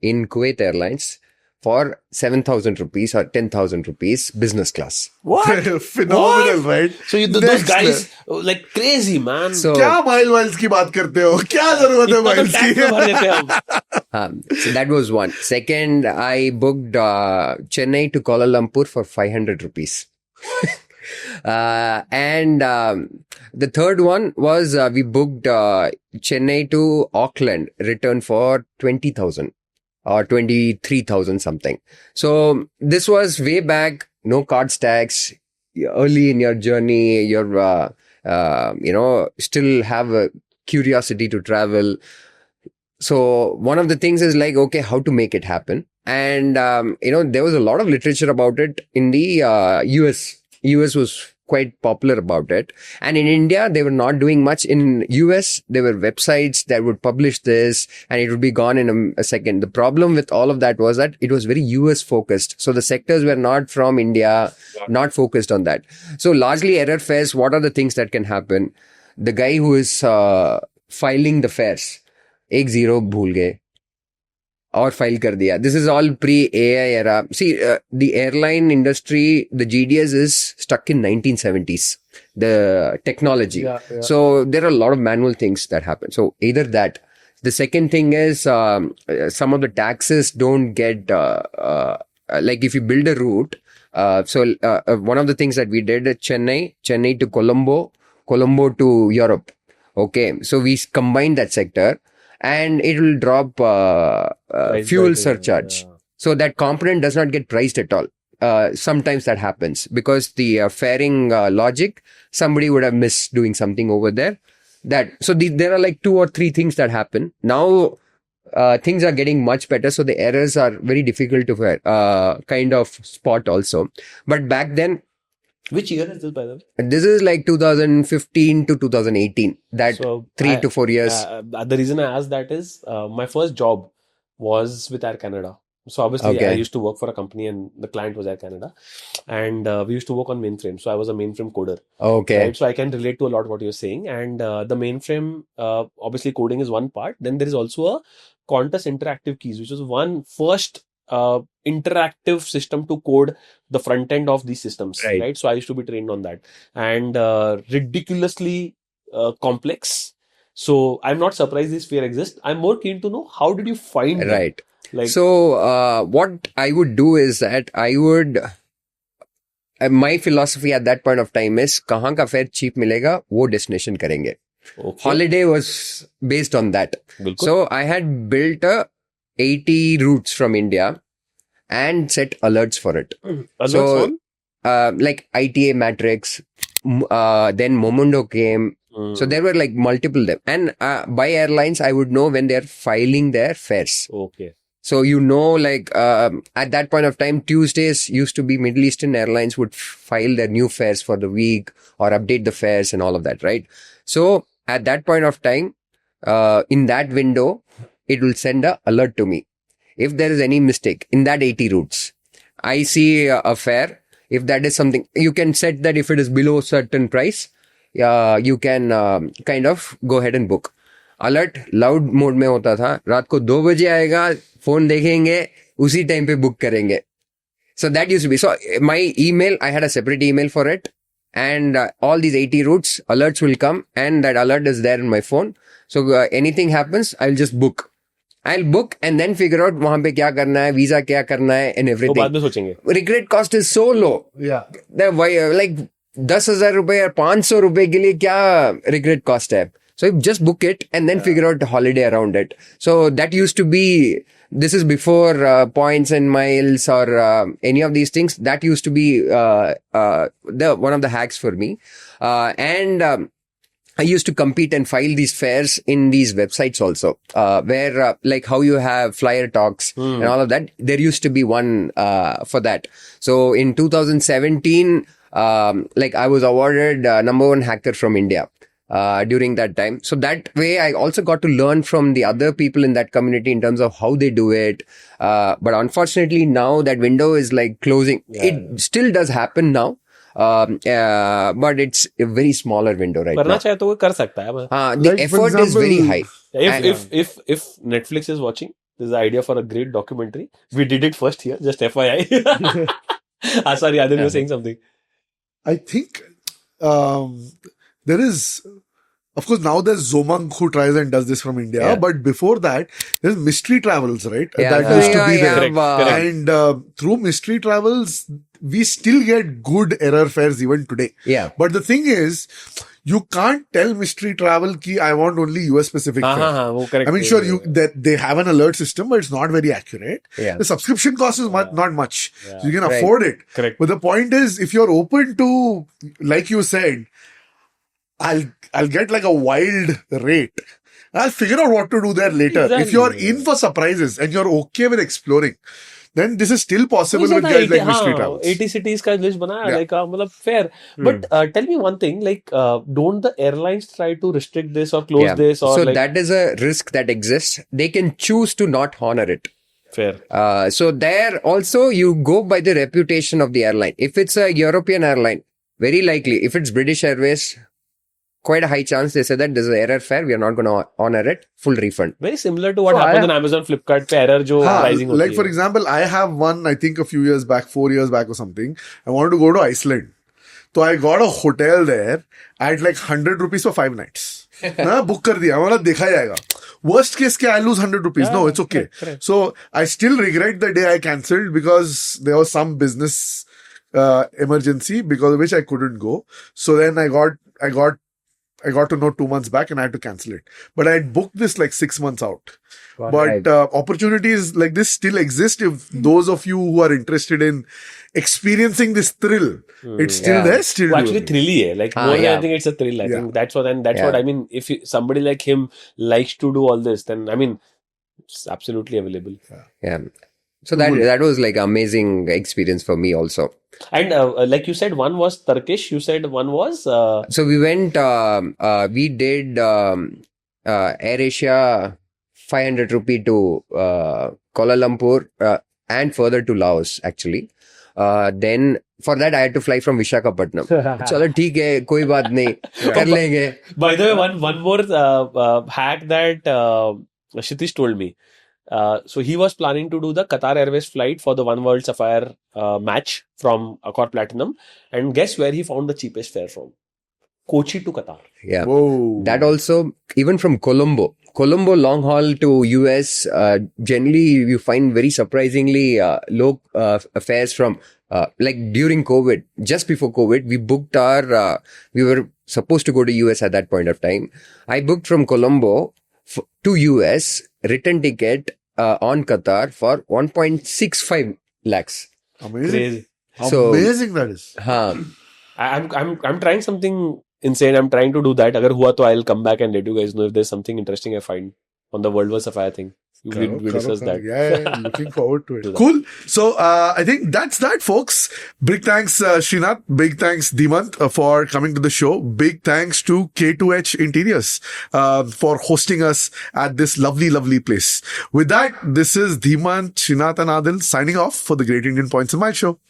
Speaker 2: in Kuwait Airlines for 7,000 rupees or 10,000 rupees business class.
Speaker 3: What?
Speaker 1: Phenomenal, right?
Speaker 3: So those guys like crazy, man.
Speaker 2: So,
Speaker 1: क्या miles की बात करते हो? क्या जरूरत है miles की?
Speaker 2: So that was one. Second, I booked Chennai to Kuala Lumpur for 500 rupees. And the third one was we booked Chennai to Auckland, return for 20,000 or 23,000 something. So this was way back, no card stacks, early in your journey, you're still have a curiosity to travel. So one of the things is like, okay, how to make it happen. And, there was a lot of literature about it in the US. US was quite popular about it. And in India, they were not doing much. In US, there were websites that would publish this and it would be gone in a second. The problem with all of that was that it was very US focused. So the sectors were not from India, not focused on that. So largely error fares, what are the things that can happen? The guy who is filing the fares, एक zero भूल गए और file कर दिया. This is all pre-AI era. See, the airline industry, the GDS is stuck in 1970s. The technology. So there are a lot of manual things that happen. So either that. The second thing is some of the taxes don't get, like if you build a route. So one of the things that we did at Chennai to Colombo to Europe. Okay. So we combined that sector. And it will drop fuel surcharge. So that component does not get priced at all. Sometimes that happens because the faring logic, somebody would have missed doing something over there. So there are like 2 or 3 things that happen. Now things are getting much better. So the errors are very difficult to kind of spot also. But back then,
Speaker 3: which year is this, by the way?
Speaker 2: This is like 2015 to 2018. That 3 to 4 years.
Speaker 3: The reason I asked that is my first job was with Air Canada. So obviously I used to work for a company and the client was Air Canada. And we used to work on mainframe. So I was a mainframe coder.
Speaker 2: Okay.
Speaker 3: Right? So I can relate to a lot what you're saying. And the mainframe, obviously coding is one part. Then there is also a Qantas interactive keys, which was one first interactive system to code the front end of these systems, right? So I used to be trained on that and ridiculously complex. So I'm not surprised this fear exists. I'm more keen to know how did you find
Speaker 2: right
Speaker 3: that? Like,
Speaker 2: so what I would do is that I would my philosophy at that point of time is kahan ka fare cheap milega wo destination karenge. Holiday was based on that. So I had built 80 routes from India and set alerts for it. So, like ITA Matrix, then Momondo came, So there were like multiple them. And by airlines, I would know when they're filing their fares.
Speaker 3: Okay.
Speaker 2: So, like at that point of time, Tuesdays used to be Middle Eastern Airlines would file their new fares for the week or update the fares and all of that, right? So at that point of time, in that window, it will send an alert to me. If there is any mistake in that 80 routes, I see a fare. If that is something, you can set that if it is below a certain price, you can kind of go ahead and book. Alert loud mode में होता था. रात को 2 बजे आएगा, phone देखेंगे, उसी time पे बुक करेंगे. So that used to be. So my email, I had a separate email for it. And all these 80 routes, alerts will come and that alert is there in my phone. So anything happens, I'll just book. I'll book and then figure out वहाँ पे क्या करना है, visa क्या करना है and everything.
Speaker 3: वो बाद में सोचेंगे.
Speaker 2: Regret cost is so low.
Speaker 1: Yeah.
Speaker 2: Like 10,000 रुपए या 500 रुपए के लिए क्या regret cost है? So you just book it and then figure out the holiday around it. So that used to be, this is before points and miles or any of these things. That used to be one of the hacks for me. I used to compete and file these fares in these websites also, where like how you have flyer talks and all of that. There used to be one for that. So in 2017, like I was awarded number 1 hacker from India. During that time. So that way I also got to learn from the other people in that community in terms of how they do it. But unfortunately now that window is like closing. Yeah. It still does happen now. But it's a very smaller window right
Speaker 3: करना
Speaker 2: now.
Speaker 3: चाहे तो वो कर सकता है.
Speaker 2: The
Speaker 1: Like, for
Speaker 2: effort is very
Speaker 1: example,
Speaker 2: high.
Speaker 3: If Netflix is watching, this is the idea for a great documentary. We did it first here, just FYI. Sorry, Adil, you were saying something.
Speaker 1: I think there is, of course, now there's Zomang who tries and does this from India.
Speaker 2: Yeah.
Speaker 1: But before that, there's Mystery Travels, right?
Speaker 2: Yeah,
Speaker 1: That used to be there.
Speaker 3: Correct.
Speaker 1: And through Mystery Travels, we still get good error fares even today.
Speaker 2: Yeah.
Speaker 1: But the thing is, you can't tell Mystery Travel ki I want only US specific fare.
Speaker 3: वो correct.
Speaker 1: I mean, sure, that they have an alert system, but it's not very accurate.
Speaker 2: Yeah.
Speaker 1: The subscription cost is not much.
Speaker 3: Yeah.
Speaker 1: So you can
Speaker 2: Right.
Speaker 1: afford it.
Speaker 3: Correct.
Speaker 1: But the point is, if you're open to, like you said, I'll get like a wild rate. I'll figure out what to do there later.
Speaker 3: Exactly.
Speaker 1: If you're in for surprises and you're okay with exploring, then this is still possible with guys like Mystery Travels.
Speaker 3: 80 cities का list बनाया,
Speaker 1: Yeah.
Speaker 3: like मतलब fair. But tell me one thing, like don't the airlines try to restrict this or close this or
Speaker 2: So
Speaker 3: like
Speaker 2: that is a risk that exists. They can choose to not honor it.
Speaker 3: fair?
Speaker 2: So there also you go by the reputation of the airline. If it's a European airline, very likely. If it's British Airways, quite a high chance they say that there's an error fare. We are not going to honor it. Full refund.
Speaker 3: Very similar to what
Speaker 1: So
Speaker 3: happens on Amazon, Flipkart पे error जो rising होती
Speaker 1: like
Speaker 3: है.
Speaker 1: for example, I have one, I think a few years back, 4 years back or something. I wanted to go to Iceland. So I got a hotel there at like 100 rupees for 5 nights. ना book कर दिया, मतलब देखा जाएगा. Worst case के I lose 100 rupees. No, it's okay.
Speaker 3: Correct.
Speaker 1: So I still regret the day I cancelled because there was some business emergency because of which I couldn't go. So then I got to know 2 months back and I had to cancel it. But I had booked this like 6 months out. But opportunities like this still exist if those of you who are interested in experiencing this thrill, it's still there, still
Speaker 3: वो actually
Speaker 1: doing it.
Speaker 3: thrilly है. Like more than
Speaker 2: yeah.
Speaker 3: I think it's a thrill. I
Speaker 1: Yeah.
Speaker 3: think that's what I mean. If somebody like him likes to do all this, then I mean, it's absolutely available.
Speaker 2: Yeah. So that was like amazing experience for me also.
Speaker 3: And like you said, one was Turkish. You said one was
Speaker 2: So we went, we did AirAsia 500 rupee to Kuala Lumpur and further to Laos actually. Then for that I had to fly from Visakhapatnam. चलो ठीक है कोई बात नहीं कर लेंगे.
Speaker 3: By the way, one more hack that Kshitish told me. So he was planning to do the Qatar Airways flight for the One World Sapphire match from Accor Platinum, and guess where he found the cheapest fare from? Kochi to Qatar.
Speaker 2: Yeah.
Speaker 1: Whoa.
Speaker 2: That also, even from Colombo long haul to US, generally you find very surprisingly low fares from like during COVID, just before COVID, we booked our, we were supposed to go to US at that point of time. I booked from Colombo to US, return ticket on Qatar for 1.65 lakhs.
Speaker 1: Amazing.
Speaker 3: Crazy.
Speaker 2: So-
Speaker 1: Amazing that is.
Speaker 2: Huh.
Speaker 3: I'm trying something insane. I'm trying to do that. Agar hua to I'll come back and let you guys know if there's something interesting I find on the World War Sapphire thing. We discuss that.
Speaker 1: Yeah, looking forward to it. Cool. So, I think that's that, folks. Big thanks, Srinat. Big thanks, Dhimant, for coming to the show. Big thanks to K2H Interiors, for hosting us at this lovely, lovely place. With that, this is Dhimant, Srinat and Adil signing off for the Great Indian Points and Miles show.